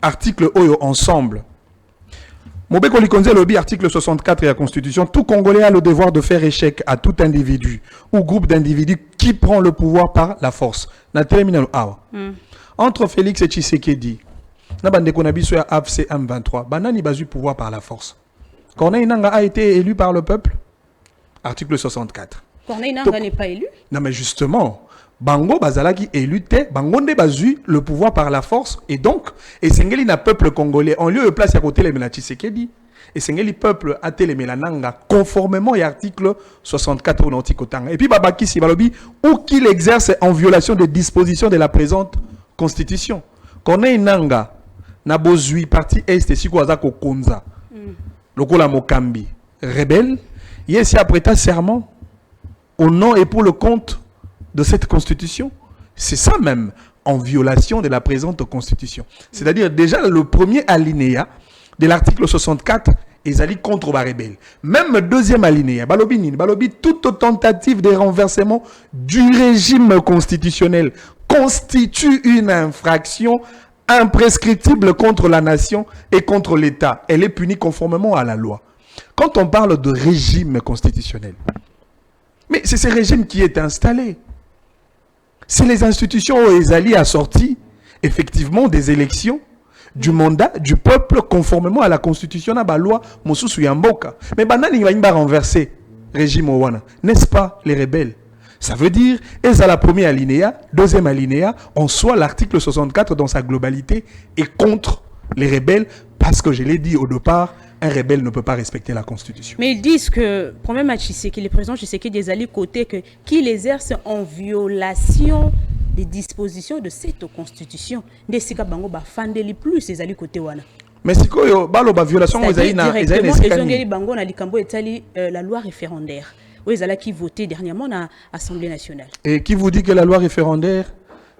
[SPEAKER 1] article Oyo ensemble. Mobeko Likonze lobby article 64 de la Constitution. Tout Congolais a le devoir de faire échec à tout individu ou groupe d'individus qui prend le pouvoir par la force. Entre Félix et Tshisekedi, Nabandeko Nabiso ya AFC M23, Banani basu pouvoir par la force. Corneille Nanga a été élu par le peuple. Article 64.
[SPEAKER 3] Corneille Nanga n'est pas élu.
[SPEAKER 1] Non mais justement, Bango Bazalaki élu te, Bango ne basu le pouvoir par la force et donc, et Sengeli na peuple congolais, en lieu de place à côté les Tshisekedi, et Sengeli peuple a été les Nanga conformément à l'article 64 au Nantikotanga. Et puis Babaki Sibalobi, où qu'il exerce en violation des dispositions de la présente constitution. Corneille Nanga na bozui parti est et Sikoazako Konza. Lokola Mokambi, rebelle, il s'est apprêté serment au nom et pour le compte de cette constitution. C'est ça même, en violation de la présente constitution. C'est-à-dire déjà le premier alinéa de l'article 64 est allé contre les rebelles. Même le deuxième alinéa, Balobi, toute tentative de renversement du régime constitutionnel constitue une infraction imprescriptible contre la nation et contre l'État. Elle est punie conformément à la loi. Quand on parle de régime constitutionnel, mais c'est ce régime qui est installé. C'est les institutions où les alliés a sorti effectivement des élections du mandat du peuple conformément à la constitution, à la loi Mosusu Yamboka. Mais banani va renverser régime Owana, n'est-ce pas les rebelles? Ça veut dire, et à la première alinéa, deuxième alinéa, en soi l'article 64 dans sa globalité est contre les rebelles parce que je l'ai dit au départ, un rebelle ne peut pas respecter la Constitution.
[SPEAKER 3] Mais ils disent que, problème à Tshisekedi, les présidents Tshisekedi des alliés côté qu'il exerce en violation des dispositions de cette Constitution. Des sika bango ba fandeli plus les alliés côté wana.
[SPEAKER 1] Mais si quoi balo ba violation aux alliés na les
[SPEAKER 3] alliés bango na likambo etali la loi référendaire. Oui, les qui voté dernièrement à l'Assemblée nationale. Et
[SPEAKER 1] qui vous dit que la loi référendaire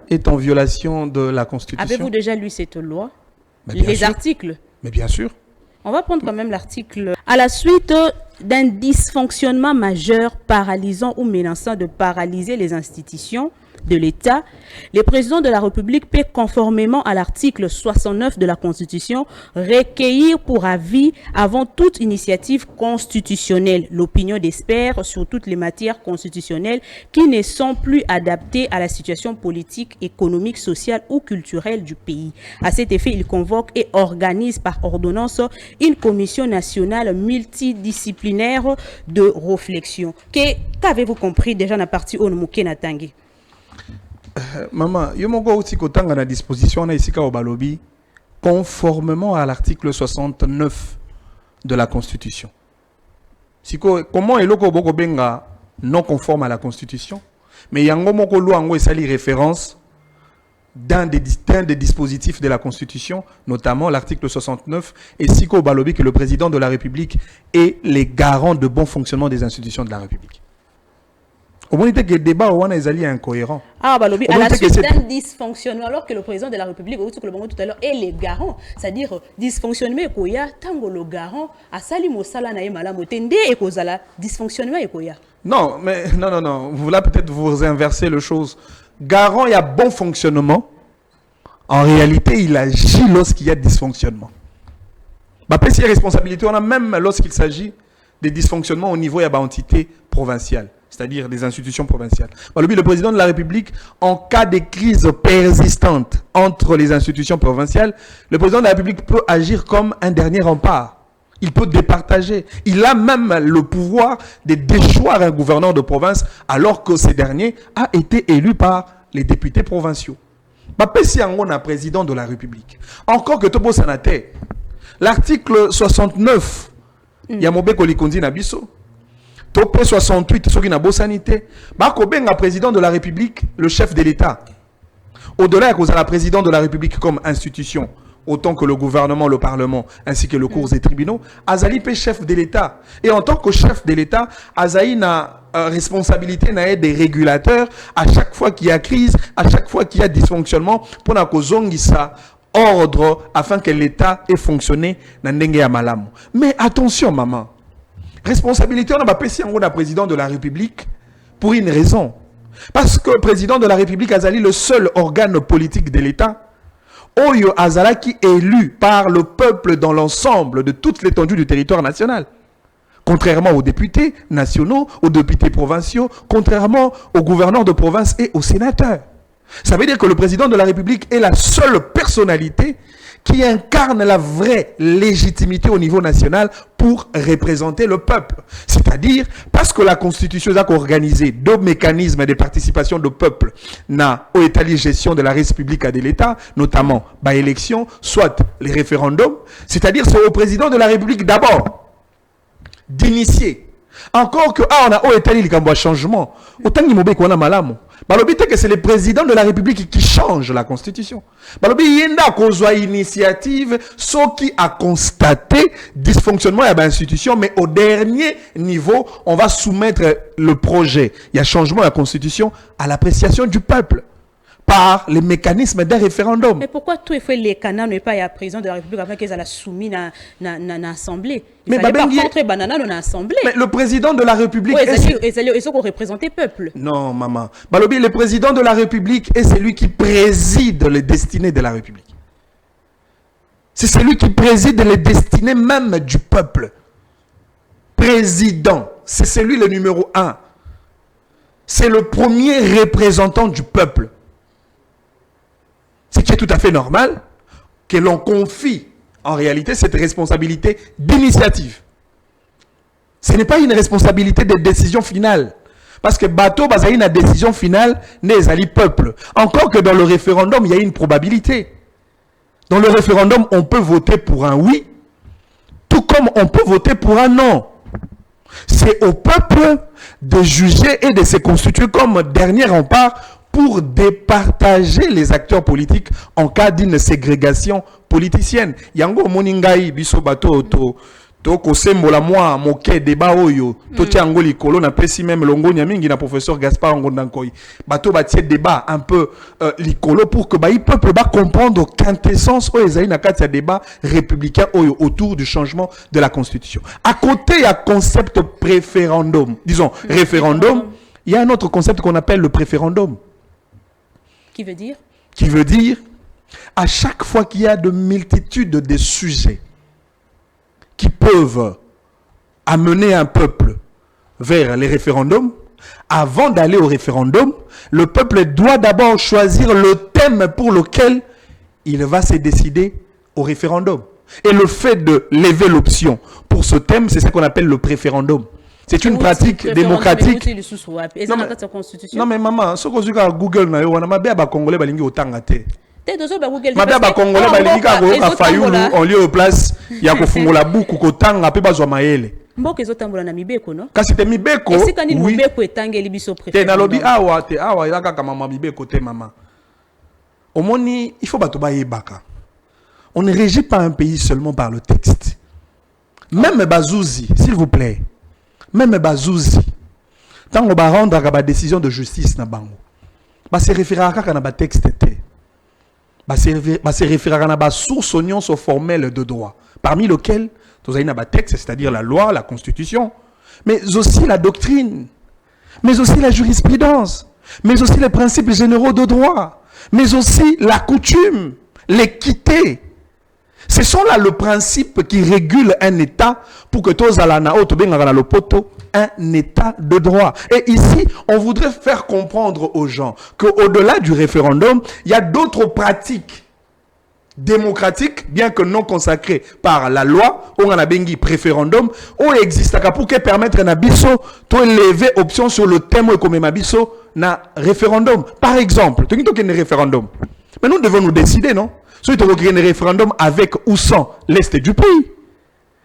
[SPEAKER 1] est en violation de la Constitution?
[SPEAKER 3] Avez-vous déjà lu cette loi? Les articles?
[SPEAKER 1] Mais bien sûr.
[SPEAKER 3] On va prendre quand même l'article. À la suite d'un dysfonctionnement majeur paralysant ou menaçant de paralyser les institutions de l'État, le président de la République peut, conformément à l'article 69 de la Constitution, recueillir pour avis avant toute initiative constitutionnelle l'opinion d'experts sur toutes les matières constitutionnelles qui ne sont plus adaptées à la situation politique, économique, sociale ou culturelle du pays. À cet effet, il convoque et organise par ordonnance une commission nationale multidisciplinaire de réflexion. Qu'avez-vous compris déjà dans la partie Onomuke Natangi?
[SPEAKER 1] Maman, yo moko aussi kotanga na disposition na isika au balobi conformément à l'article 69 de la Constitution. Siko comment eloko boko benga non conforme à la Constitution, mais yango moko loi ngo esali référence dans des dispositifs de la Constitution, notamment l'article 69 et siko balobi que le président de la République est les garants de bon fonctionnement des institutions de la République. Au moins, que le débat est incohérent.
[SPEAKER 3] Ah, bah, à la suite d'un dysfonctionnement, alors que le président de la République, tout à l'heure, est le garant. C'est-à-dire, dysfonctionnement, il y a tango le garant, à Sali Mosala na Malamu, Tende et Kozala, dysfonctionnement, il y a.
[SPEAKER 1] Non, mais non. Vous là, peut-être vous inversez les choses. Garant, il y a bon fonctionnement. En réalité, il agit lorsqu'il y a dysfonctionnement. Bah, puis, s'il y a responsabilité, on a même lorsqu'il s'agit des dysfonctionnements au niveau de l'entité provinciale, c'est-à-dire des institutions provinciales. Le président de la République, en cas de crise persistante entre les institutions provinciales, le président de la République peut agir comme un dernier rempart. Il peut départager. Il a même le pouvoir de déchoir un gouverneur de province alors que ce dernier a été élu par les députés provinciaux. Si on a président de la République, encore que Tobo Sanate, l'article 69, Yamobeko Likondi Nabiso, Topé 68, ce qui n'a pas sanité. Bakobenga, président de la République, le chef de l'État. Au-delà de la président de la République comme institution, autant que le gouvernement, le Parlement, ainsi que le cours des tribunaux, Azali est chef de l'État. Et en tant que chef de l'État, Azali a responsabilité des régulateurs à chaque fois qu'il y a crise, à chaque fois qu'il y a dysfonctionnement, pour que ordre afin que l'État ait fonctionné dans le malamu. Mais attention, maman. Responsabilité, on a pas un président de la République pour une raison. Parce que le président de la République a le seul organe politique de l'État Oyo Azalaki élu par le peuple dans l'ensemble de toute l'étendue du territoire national. Contrairement aux députés nationaux, aux députés provinciaux, contrairement aux gouverneurs de province et aux sénateurs. Ça veut dire que le président de la République est la seule personnalité qui incarne la vraie légitimité au niveau national pour représenter le peuple. C'est-à-dire, parce que la Constitution a organisé deux mécanismes de participation du peuple au état de gestion de la République et de l'État, notamment par élection, soit les référendums, c'est-à-dire c'est au président de la République d'abord d'initier. Encore que on a établi le changement. Autant qu'il y a malamu. Que c'est le président de la République qui change la Constitution. Il y a une initiative, ce qui a constaté dysfonctionnement de l'institution, mais au dernier niveau, on va soumettre le projet. Il y a changement de la Constitution à l'appréciation du peuple par les mécanismes d'un référendum.
[SPEAKER 3] Mais pourquoi tout est fait les canards n'est pas à président de la République avant qu'ils aient soumis dans l'Assemblée?
[SPEAKER 1] Mais
[SPEAKER 3] pas contre banana dans l'Assemblée.
[SPEAKER 1] Mais le président de la République
[SPEAKER 3] ils sont représentés peuple.
[SPEAKER 1] Non, maman. Le président de la République est celui qui préside les destinées de la République. C'est celui qui préside les destinées même du peuple. Président, c'est celui le numéro 1. C'est le premier représentant du peuple. Ce qui est tout à fait normal que l'on confie en réalité cette responsabilité d'initiative. Ce n'est pas une responsabilité de décision finale. Parce que bateau bazaï une décision finale n'est ali peuple. Encore que dans le référendum, il y a une probabilité. Dans le référendum, on peut voter pour un oui, tout comme on peut voter pour un non. C'est au peuple de juger et de se constituer comme dernier rempart pour départager les acteurs politiques en cas d'une ségrégation politicienne. Yango moningai biso bato to ko sembola moi moke débat oyo to tiango likolo na pesi même longo mingi na professeur Gaspard Ngondankoy. Bato batie débat un peu likolo pour que il peuple ba comprendre quintessence oyo ezali na kati ya débat républicain oyo autour du changement de la constitution. À côté il y a concept préférendum, disons référendum, il y a un autre concept qu'on appelle le préférendum.
[SPEAKER 3] Qui veut dire?
[SPEAKER 1] Qui veut dire, à chaque fois qu'il y a de multitudes de sujets qui peuvent amener un peuple vers les référendums, avant d'aller au référendum, le peuple doit d'abord choisir le thème pour lequel il va se décider au référendum. Et le fait de lever l'option pour ce thème, c'est ça qu'on appelle le préférendum. C'est une pratique démocratique. Non mais maman, ce que tu as Google na yo wana mabe ba congolais balingi otanga te. Mabe ba congolais balingi ka ko fayulu en lieu de place ya ko fungola buku ko tanga pe bazwa maele.
[SPEAKER 3] Mboka ezotambola na mibeko no?
[SPEAKER 1] Kasi te mibeko.
[SPEAKER 3] Esika ni mibeko etangeli biso préféré.
[SPEAKER 1] Te na lobi awa te awa ilaka kama mibeko te maman. Omoni, il faut bato ba yebaka. On ne régit pas un pays seulement par le texte. Même Bazouzi, s'il vous plaît. Même Bazouzi, tant on va rendre la décision de justice na bango, bah se référer à un texte se référer à une source oignon formelle de droit, parmi lesquels vous avez un texte, c'est-à-dire la loi, la constitution, mais aussi la doctrine, mais aussi la jurisprudence, mais aussi les principes généraux de droit, mais aussi la coutume, l'équité. Ce sont là le principe qui régule un État pour que tous un État de droit. Et ici, on voudrait faire comprendre aux gens qu'au-delà du référendum, il y a d'autres pratiques démocratiques, bien que non consacrées par la loi, on a bengi préférendum, on existe pour que permettre à biso de lever option sur le thème comme mabiso na référendum. Par exemple, tu as un référendum. Mais nous devons nous décider, non? Soit tu as un référendum avec ou sans l'Est du pays.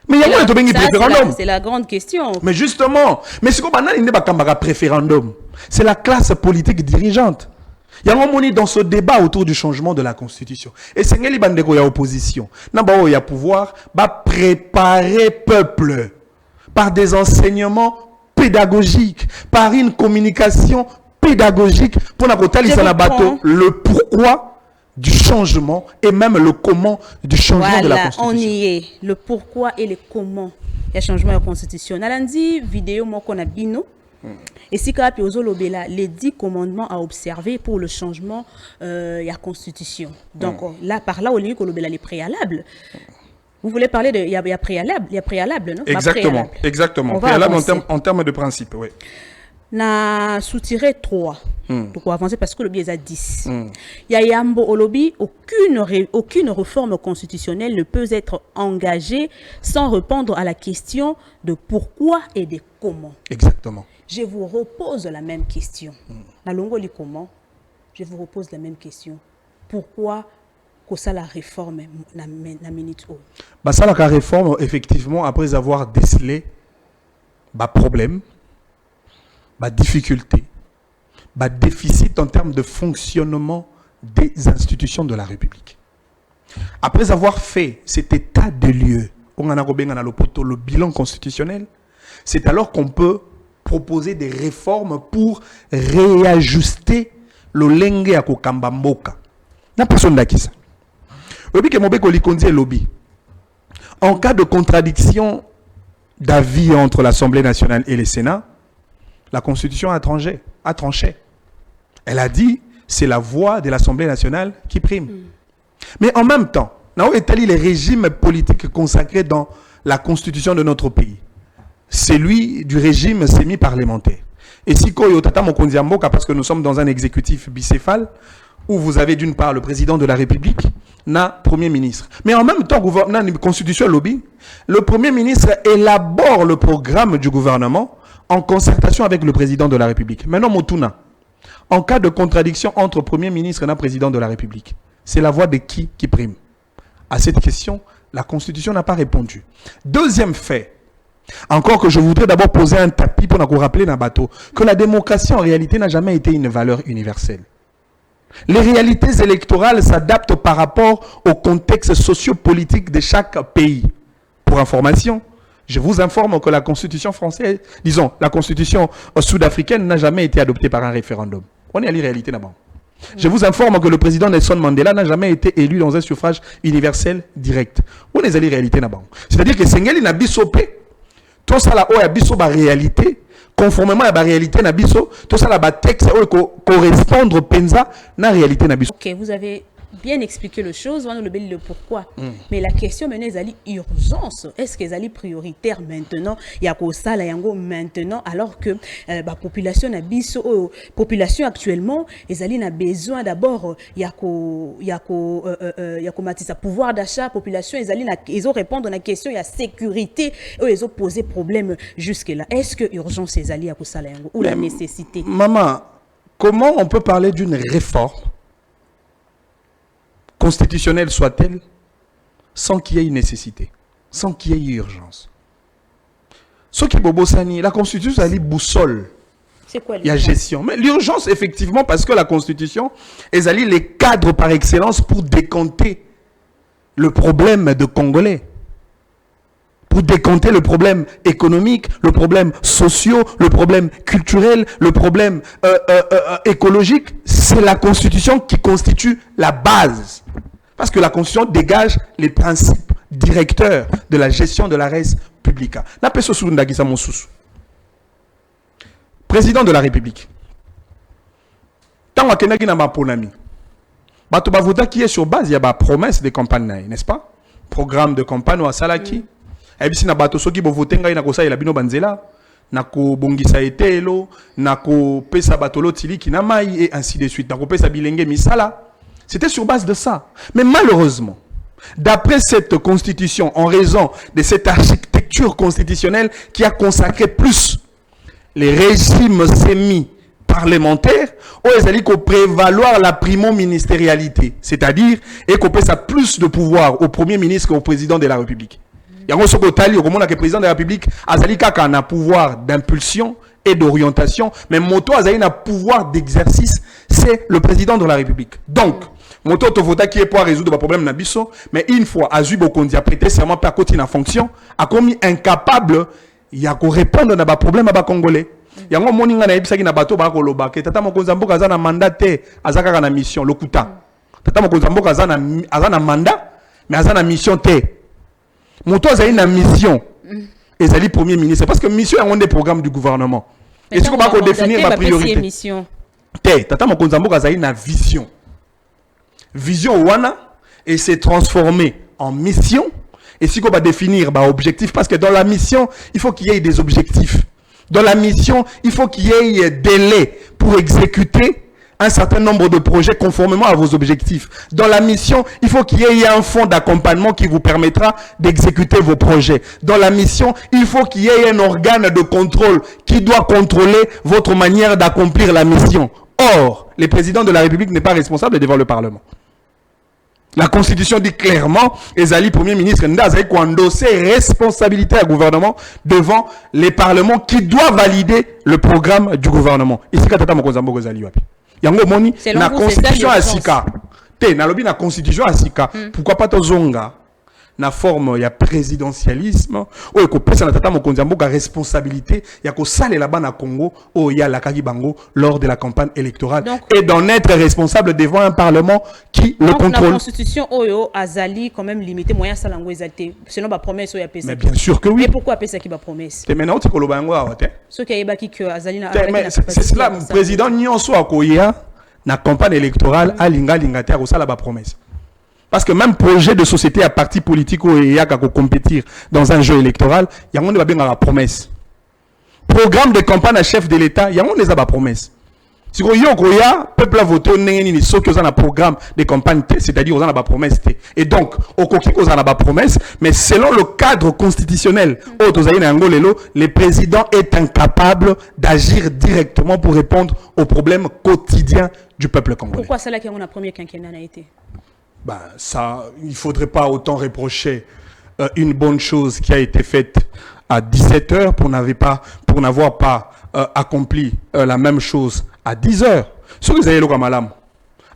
[SPEAKER 1] Mais il y a un référendum.
[SPEAKER 3] C'est la grande question.
[SPEAKER 1] Mais justement, mais ce qu'on a n'est pas un référendum. C'est la classe politique dirigeante. Il y a un moment dans ce débat autour du changement de la Constitution. Et c'est qu'il y a opposition. Il y a pouvoir préparer le peuple par des enseignements pédagogiques, par une communication pédagogique pour le pourquoi du changement et même le comment du changement de la Constitution.
[SPEAKER 3] On y est. Le pourquoi et le comment. Il y a changement de la Constitution. Nalandi vidéo moi qu'on a bino Et si Kapi Ozolobela, les 10 commandements à observer pour le changement de la Constitution. Donc là, par là, au lieu que les préalables. Vous voulez parler de... Il y a préalable, non?
[SPEAKER 1] Exactement, exactement. Préalable en termes de principe, oui.
[SPEAKER 3] Na soutiré 3. Donc on va avancer parce que le biais est à 10. Il y a Yambo Olobi, aucune réforme constitutionnelle ne peut être engagée sans répondre à la question de pourquoi et de comment.
[SPEAKER 1] Exactement.
[SPEAKER 3] Je vous repose la même question. Na Longoli comment? Je vous repose la même question. Pourquoi que ça la réforme na minute où?
[SPEAKER 1] Bah ça la réforme effectivement après avoir décelé bah problème, bah difficulté, bah déficit en termes de fonctionnement des institutions de la République. Après avoir fait cet état de lieu, on a le bilan constitutionnel, c'est alors qu'on peut proposer des réformes pour réajuster le lenge à Kokambamboka. Na personne n'a qui ça. En cas de contradiction d'avis entre l'Assemblée nationale et le Sénat, la Constitution a tranché. Elle a dit, c'est la voix de l'Assemblée nationale qui prime. Mais en même temps, nous établit les régimes politiques consacrés dans la Constitution de notre pays. Celui du régime semi-parlementaire. Et si parce que nous sommes dans un exécutif bicéphale, où vous avez d'une part le président de la République, na Premier ministre. Mais en même temps, la Constitution lobby, le Premier ministre élabore le programme du gouvernement en concertation avec le président de la République. Maintenant, Motuna, en cas de contradiction entre Premier ministre et président de la République, c'est la voix de qui prime? À cette question, la Constitution n'a pas répondu. Deuxième fait, encore que je voudrais d'abord poser un tapis pour nous rappeler dans bateau, que la démocratie en réalité n'a jamais été une valeur universelle. Les réalités électorales s'adaptent par rapport au contexte socio-politique de chaque pays. Pour information, je vous informe que la Constitution française, disons, la Constitution sud-africaine n'a jamais été adoptée par un référendum. On est à la réalité d'abord. Je vous informe que le président Nelson Mandela n'a jamais été élu dans un suffrage universel direct. On est à la réalité d'abord. C'est-à-dire que Sengeli n'a bisopé. Tout ça là, a biso ba réalité. Conformément à la réalité na biso, tout ça là ba texte correspondre penza na réalité na biso.
[SPEAKER 3] OK, vous avez bien expliqué le chose, on le pourquoi. Mais la question maintenant est urgence. Est-ce qu'elles allaient prioritaire maintenant? Il y a quoi ça là yango maintenant alors que la population na biso population actuellement, ils allaient na besoin d'abord il y a matisa pouvoir d'achat population, ils ont répondre à la question il y a sécurité, ils ont posé problème jusque là. Est-ce que urgence ils allaient à quoi ça là yango ou la nécessité?
[SPEAKER 1] Maman, comment on peut parler d'une réforme constitutionnelle soit-elle, sans qu'il y ait une nécessité, sans qu'il y ait une urgence? Ce qui est la Constitution, c'est une boussole.
[SPEAKER 3] C'est quoi
[SPEAKER 1] il y a gestion. Mais l'urgence, effectivement, parce que la Constitution, est les cadres par excellence pour décompter le problème de Congolais. Pour décompter le problème économique, le problème social, le problème culturel, le problème écologique, c'est la Constitution qui constitue la base. Parce que la Constitution dégage les principes directeurs de la gestion de la res publica. Président de la République. Tant que n'a pas ponami. Qui est sur base, il y a une promesse de campagne, n'est-ce pas? Programme de campagne ou à Salaki. Et puis si na bato soki bo voter ngai na kosa ila bino banzela na ko bongisa etelo na ko pesa batolo tiliki na mai et ainsi de suite na ko pesa bilenge misala. C'était sur base de ça. Mais malheureusement, d'après cette constitution, en raison de cette architecture constitutionnelle qui a consacré plus les régimes semi-parlementaires, ils allaient prévaloir la primo-ministérialité, c'est-à-dire et qu'on pèse plus de pouvoir au Premier ministre qu'au président de la République. Il y a un président de la République a un pouvoir d'impulsion et d'orientation, mais moto a un pouvoir d'exercice, c'est le président de la République. Donc, moto vota qui est pour résoudre le problème nabiso, mais une fois Azu Bokondi a prêté serment par côté en fonction, a commis incapable, il y a qu'on répondre à problème à Congolais. Il y a un morning na ebisa ki na bato ba ko loba ke tata mokonza mboka za na mandat te azaka na mission lokuta. Tata mokonza mboka za na mandat mais aza na mission te. Moto a une mission. Et c'est le Premier ministre. Parce que mission est un des programmes du gouvernement. Et si on va définir ma priorité. Tata Mokonzi ya Mboka azali na vision. Vision wana et s'est transformé en mission. Et si on va définir bah, objectif, parce que dans la mission, il faut qu'il y ait des objectifs. Dans la mission, il faut qu'il y ait délai pour exécuter un certain nombre de projets conformément à vos objectifs. Dans la mission, il faut qu'il y ait un fonds d'accompagnement qui vous permettra d'exécuter vos projets. Dans la mission, il faut qu'il y ait un organe de contrôle qui doit contrôler votre manière d'accomplir la mission. Or, le président de la République n'est pas responsable devant le Parlement. La Constitution dit clairement, Ezali, Premier ministre, Ndazali, endosser responsabilité à gouvernement devant les parlements qui doivent valider le programme du gouvernement. Ici, Katata Mokonzi ya Mboka ezali wapi? Yango moni, na Constitution à Sika. Na lobi na Constitution à Sika. Pourquoi pas tozonga? Na forme ya présidentialisme ou ko pesa na tata Mokonzi ya Mboka responsabilité ya ko sale là-bas na Congo o ya la Bango lors de la campagne électorale donc, et d'en être responsable devant un parlement qui le contrôle. La
[SPEAKER 3] constitution oyo azali quand même limité moyen salango ezalité sinon ba promesse oya pesa.
[SPEAKER 1] Mais bien sûr que oui.
[SPEAKER 3] Et pourquoi pesa qui ba promesse?
[SPEAKER 1] Et maintenant tu ko loba ngo awote.
[SPEAKER 3] Ce qui yeba ki que azali na
[SPEAKER 1] c'est cela le président nyonso akoya na campagne électorale alinga lingata ko sala ba promesse. Parce que même projet de société à parti politique où il y a qu'à compétir dans un jeu électoral, il y a une promesse. Programme de campagne à chef de l'État, il y a une promesse. Si vous avez un peuple a voté, il y a un programme de campagne, c'est-à-dire qu'il y a une promesse. Et donc, au cas où il y a une promesse, mais selon le cadre constitutionnel, le président est incapable d'agir directement pour répondre aux problèmes quotidiens du peuple congolais.
[SPEAKER 3] Pourquoi c'est là qu'il y a un premier quinquennat a été?
[SPEAKER 1] Ben, ça, il ne faudrait pas autant reprocher une bonne chose qui a été faite à 17h pour n'avoir pas accompli la même chose à 10h. Ce que vous avez le Kamalam.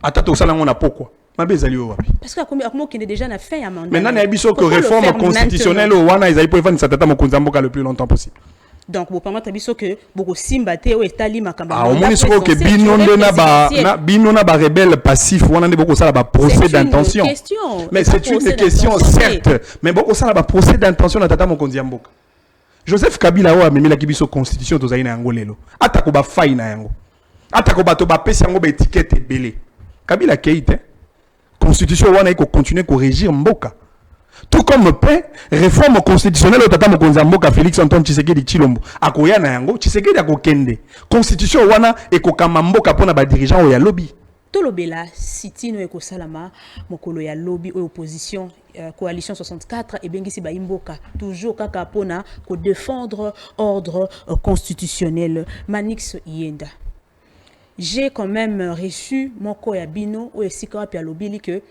[SPEAKER 1] Attends, ça, on a pourquoi? Parce
[SPEAKER 3] que comme qui est déjà na fin amendement.
[SPEAKER 1] Maintenant, il y a une réforme constitutionnelle où on a le plus longtemps possible.
[SPEAKER 3] Donc vous permettez que beaucoup simbate ou etali makamba.
[SPEAKER 1] Au moins que bino na ba rebelle passif on a beaucoup ça là procès d'intention. Mais c'est une question certes, mais beaucoup ça là procès d'intention na tata Mokonzi ya Mboka. Joseph Kabila a memela kibiso constitution to zaina yango lelo. Atako ba fai na yango. Atako ba to ba pesi yango ba étiquette belé. Kabila keite. Constitution wana iko continuer ko régir Mboka. Tout comme paix, réforme constitutionnelle au tata Mokonzi ya Mboka Félix Antoine Tshisekedi Tshilombo akoya na yango Tshisekedi akokende constitution wana ekokama Mboka pona ba dirigeant o ya lobby
[SPEAKER 3] tolobela sitino ekosalama mokolo ya lobby ou opposition coalition 64 et bengisi ba Mboka toujours kaka pona ko défendre ordre constitutionnel. Manix Yenda, j'ai quand même reçu moko ya bino o esika pia lobby que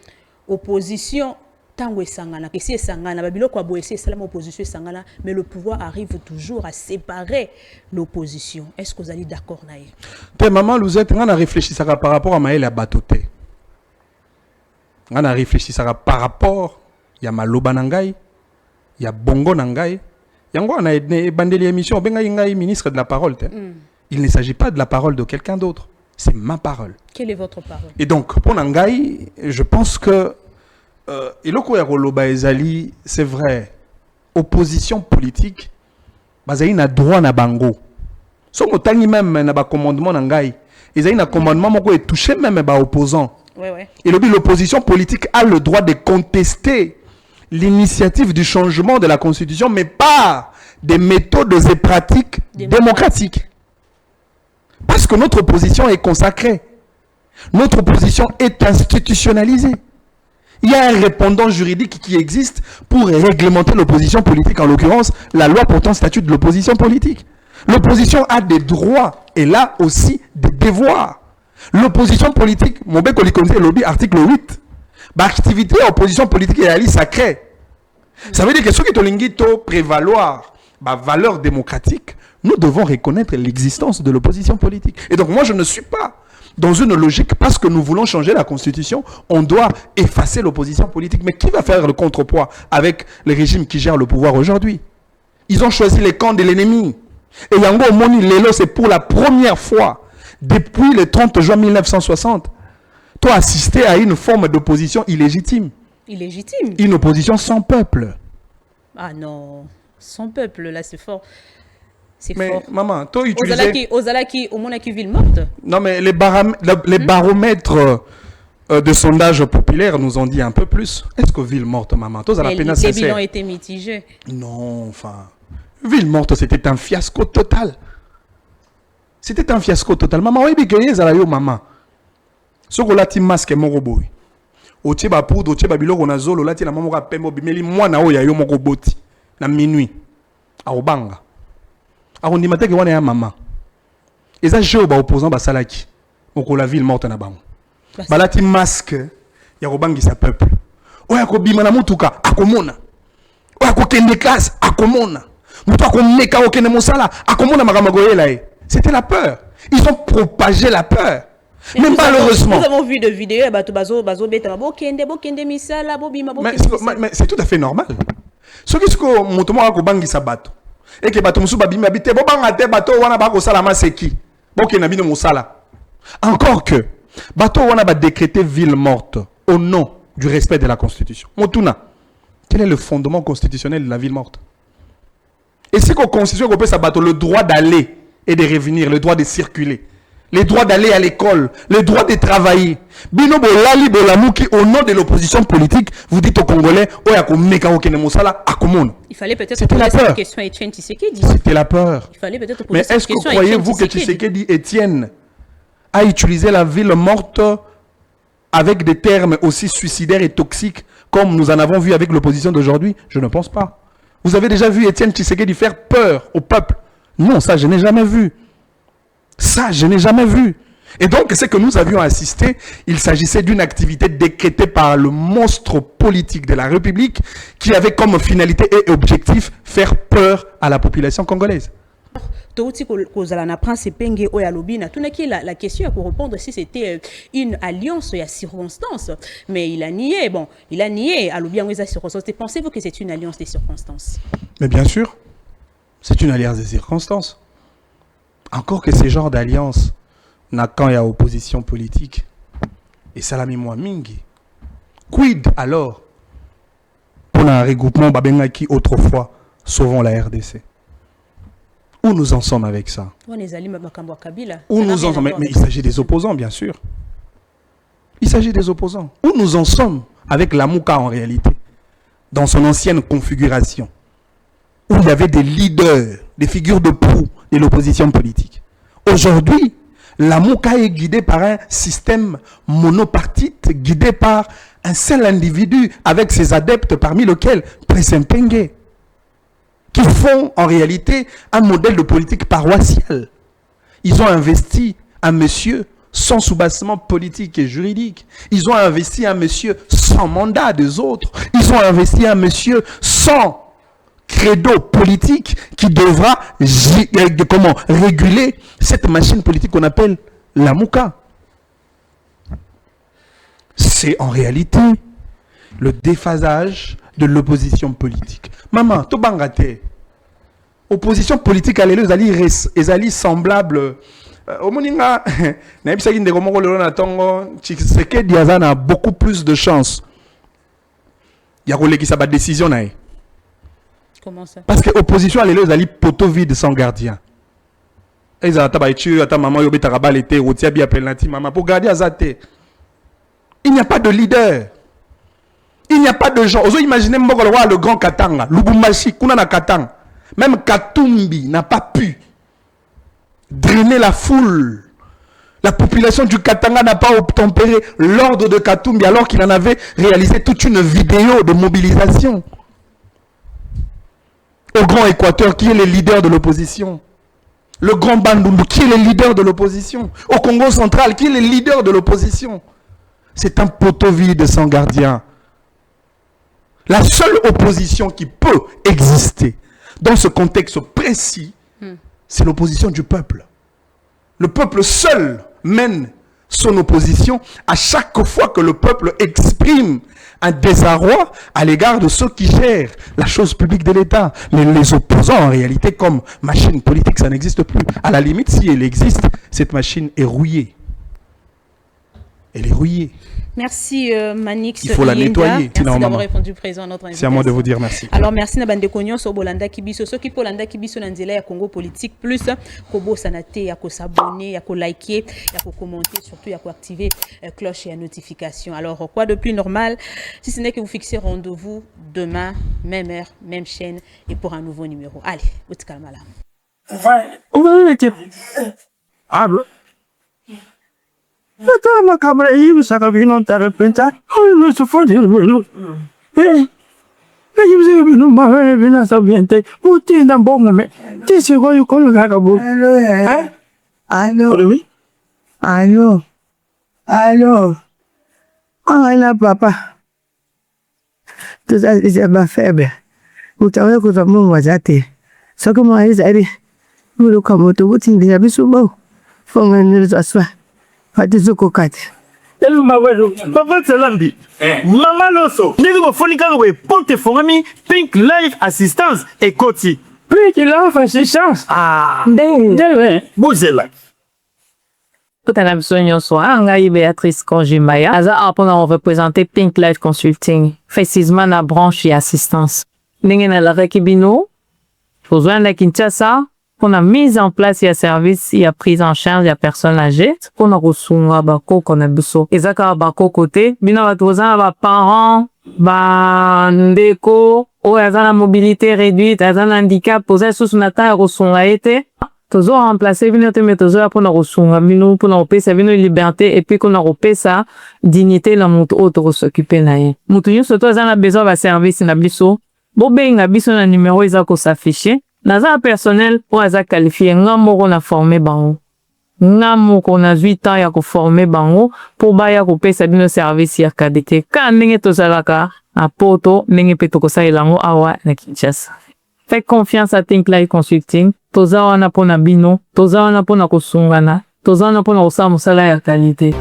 [SPEAKER 3] opposition tango sangana que si sangana babiloko abo essayer salama opposition sangana mais le pouvoir arrive toujours à séparer l'opposition. Est-ce que vous allez d'accord na ye?
[SPEAKER 1] Te maman Louzette on a réfléchi ça par rapport à Maël Batoté. On a réfléchi ça par rapport ya maloba nangai ya bongo nangai yango on a bandeli émission benga ngai ministre de la parole. Il ne s'agit pas de la parole de quelqu'un d'autre, c'est ma parole.
[SPEAKER 3] Quelle est votre parole? Et
[SPEAKER 1] donc pour nangai je pense que eloko ya koloba ezali c'est vrai opposition politique bazali na droit na bango so motangi même na ba commandement na ngai ezali na commandement moko et toucher même ba opposant et l'opposition politique a le droit de contester l'initiative du changement de la constitution mais pas des méthodes et pratiques démocratiques parce que notre opposition est consacrée, notre opposition est institutionnalisée. Il y a un répondant juridique qui existe pour réglementer l'opposition politique, en l'occurrence la loi portant statut de l'opposition politique. L'opposition a des droits et là aussi des devoirs. L'opposition politique, mon bec le lobby article 8, l'activité opposition politique est la liste sacrée. Ça veut dire que ceux qui ont prévaloir la valeur démocratique, nous devons reconnaître l'existence de l'opposition politique. Et donc moi je ne suis pas dans une logique, parce que nous voulons changer la constitution, on doit effacer l'opposition politique. Mais qui va faire le contrepoids avec le régime qui gère le pouvoir aujourd'hui? Ils ont choisi les camps de l'ennemi. Et Yango Moni Lelo, c'est pour la première fois, depuis le 30 juin 1960, toi assister à une forme d'opposition illégitime.
[SPEAKER 3] Illégitime?
[SPEAKER 1] Une opposition sans peuple.
[SPEAKER 3] Ah non, sans peuple, là c'est fort. C'est
[SPEAKER 1] mais
[SPEAKER 3] fort.
[SPEAKER 1] maman, toi utiliser...
[SPEAKER 3] Ozalaki, au monde qui ville morte.
[SPEAKER 1] Non, mais les baromètres de sondages populaires nous ont dit un peu plus. Est-ce que ville morte, maman?
[SPEAKER 3] Les bilans étaient mitigés.
[SPEAKER 1] Non, enfin... Ville morte, c'était un fiasco total. C'était un fiasco total. Maman, oui, maman. Ce que là, tu masques mon robot. Au tché ba poudre, au tché ba bilo na zolo, là, tu la maman ka pembo bimeli moi na oya yo mon roboti. Na minuit. A obanga. A on dit matin que on est un maman. Et ça, je ba opposant ba salaki. Moko la ville morte na bango. Ba là, tu masque. Ya obangi sa peuple. Oya ko bima na mutuka, akomona. Oya ko kende classe, akomona. C'était la peur. Ils ont propagé la peur. Mais malheureusement.
[SPEAKER 3] Nous avons vu de vidéos.
[SPEAKER 1] Mais c'est tout à fait normal. Ce qui est que motomo a kobangi sabato. Et que bato musu babimi habite bo bangate bato wana ba ko sala maseki. Boke na bino musala. Encore que bato wana ba décréter ville morte au nom du respect de la Constitution. Motuna. Quel est le fondement constitutionnel de la ville morte? Et c'est qu'au Constitution, on peut s'abattre le droit d'aller et de revenir, le droit de circuler, le droit d'aller à l'école, le droit de travailler. Bino bolali bolamouki, au nom de l'opposition politique, vous dites aux Congolais,
[SPEAKER 3] il fallait peut-être poser cette question à Étienne Tshisekedi.
[SPEAKER 1] C'était la peur.
[SPEAKER 3] Il fallait peut-être poser cette question
[SPEAKER 1] à Étienne Tshisekedi. Mais est-ce que croyez-vous que Tshisekedi, Étienne, a utilisé la ville morte avec des termes aussi suicidaires et toxiques comme nous en avons vu avec l'opposition d'aujourd'hui? Je ne pense pas. Vous avez déjà vu Étienne Tshisekedi faire peur au peuple? Non, ça je n'ai jamais vu. Ça je n'ai jamais vu. Et donc ce que nous avions assisté, il s'agissait d'une activité décrétée par le monstre politique de la République qui avait comme finalité et objectif faire peur à la population congolaise.
[SPEAKER 3] La question pour répondre si c'était une alliance et à circonstance, mais il a nié. Bon, il a nié à l'oublier en circonstances. Pensez-vous que c'est une alliance des circonstances?
[SPEAKER 1] Mais bien sûr, c'est une alliance des circonstances. Encore que ce genre d'alliance n'a quand il y a opposition politique et salami moi mingi. Quid alors pour un regroupement babengaki autrefois sauvons la RDC? Où nous en sommes avec ça? Où nous en sommes? Mais il s'agit des opposants, bien sûr. Il s'agit des opposants. Où nous en sommes avec la Mouka en réalité? Dans son ancienne configuration. Où il y avait des leaders, des figures de proue de l'opposition politique. Aujourd'hui, la Mouka est guidée par un système monopartite, guidé par un seul individu avec ses adeptes, parmi lesquels Président Mpenge, qui font en réalité un modèle de politique paroissiale. Ils ont investi un monsieur sans soubassement politique et juridique. Ils ont investi un monsieur sans mandat des autres. Ils ont investi un monsieur sans credo politique qui devra réguler cette machine politique qu'on appelle la Mouka. C'est en réalité le déphasage de l'opposition politique. Maman, to bangate. Opposition politique à l'élu, ezali semblable. Au moninga, naibisaki ndeko moko lelo na tongo, Tshisekedi a beaucoup plus de chance. Ya kolekisa ba décision na.
[SPEAKER 3] Comment ça?
[SPEAKER 1] Parce que opposition à l'élu, ezali poteau vide sans gardien. Eza ta ba itu, ata maman yo betaka balete, rotia bi appelle nati maman pour garder azate. Il n'y a pas de leader. Il n'y a pas de gens. Vous imaginez le grand Katanga, Lubumbashi, Kunana Katanga. Même Katumbi n'a pas pu drainer la foule. La population du Katanga n'a pas obtempéré l'ordre de Katumbi alors qu'il en avait réalisé toute une vidéo de mobilisation. Au Grand Équateur, qui est le leader de l'opposition? Le Grand Bandundu, qui est le leader de l'opposition? Au Congo central, qui est le leader de l'opposition? C'est un poteau vide sans gardien. La seule opposition qui peut exister dans ce contexte précis, c'est l'opposition du peuple. Le peuple seul mène son opposition à chaque fois que le peuple exprime un désarroi à l'égard de ceux qui gèrent la chose publique de l'État. Mais les opposants, en réalité, comme machine politique, ça n'existe plus. À la limite, si elle existe, cette machine est rouillée. elle est rouillée.
[SPEAKER 3] Merci Manix.
[SPEAKER 1] Il faut la nettoyer.
[SPEAKER 3] Merci d'avoir répondu présent à notre invitation.
[SPEAKER 1] C'est à moi de vous dire merci.
[SPEAKER 3] Alors merci na bande konyo so bolanda kibiso so ki polanda kibiso na nzela ya Congo politique plus kobo sanate ya ko s'abonner ya ko liker ya ko commenter surtout ya ko activer cloche et notification. Alors quoi de plus normal si ce n'est que vous fixez rendez-vous demain même heure même chaîne et pour un nouveau numéro. Allez, utikala malamu.
[SPEAKER 5] Ma camera io sarà vino a repenta. Non so fuori. Non ma vino sa viente. Puti da bomba me. Ti se voglio con la cabo. Allô. Ah là papa. Tu sais c'est ma faible. Vous savez que ça me wazate. Ça comment est allé. Vous le comme tu vous tin déjà bisu bon. Faut me ça soit. Fatizoko kati.
[SPEAKER 6] Papa Tsalambi, Mama Loso, Nigo Fonika, Ponte Forami, Pink Life Assistance et Koti.
[SPEAKER 5] Pink Life Assistance?
[SPEAKER 6] Ah,
[SPEAKER 5] Bouzela.
[SPEAKER 7] Tout un besoin soit Angaï Béatrice Konjimaya. Aza apona on représenter Pink Life Consulting. Précisément la branche et assistance. N'engene la rekibino. Besoin de Kinshasa. On a mis en place il y a service, il y a prise en charge, il y a personne âgée. On a reçu un bako qu'on a besoin. Et ça quand bako côté, bina batozan ba parents, ba ndeko, o yazana mobilité réduite, yazana handicap, poser sous nata reçu a été. Toujours remplacer bina te metozo pour na reçu bino pour na opé sa bino liberté et puis qu'on a opé sa dignité la mutu autre s'occuper na ye. Mutu nyo soto yazana besoin ba service na biso. Bo benga biso na numéro ezako s'afficher. Naza personnel ou aza qualifié ngamoko na formé bango ngamoko na 8 ans ya ko formé bango pour baya ko pesa bino service ya qualité ka ndenge tozalaka na poto ndenge pe tokosala elango awa na Kinshasa. Faites confiance à Think Life Consulting. Toza wana pona bino, toza wana pona kosungana, toza wana pona kosala mosala ya qualité.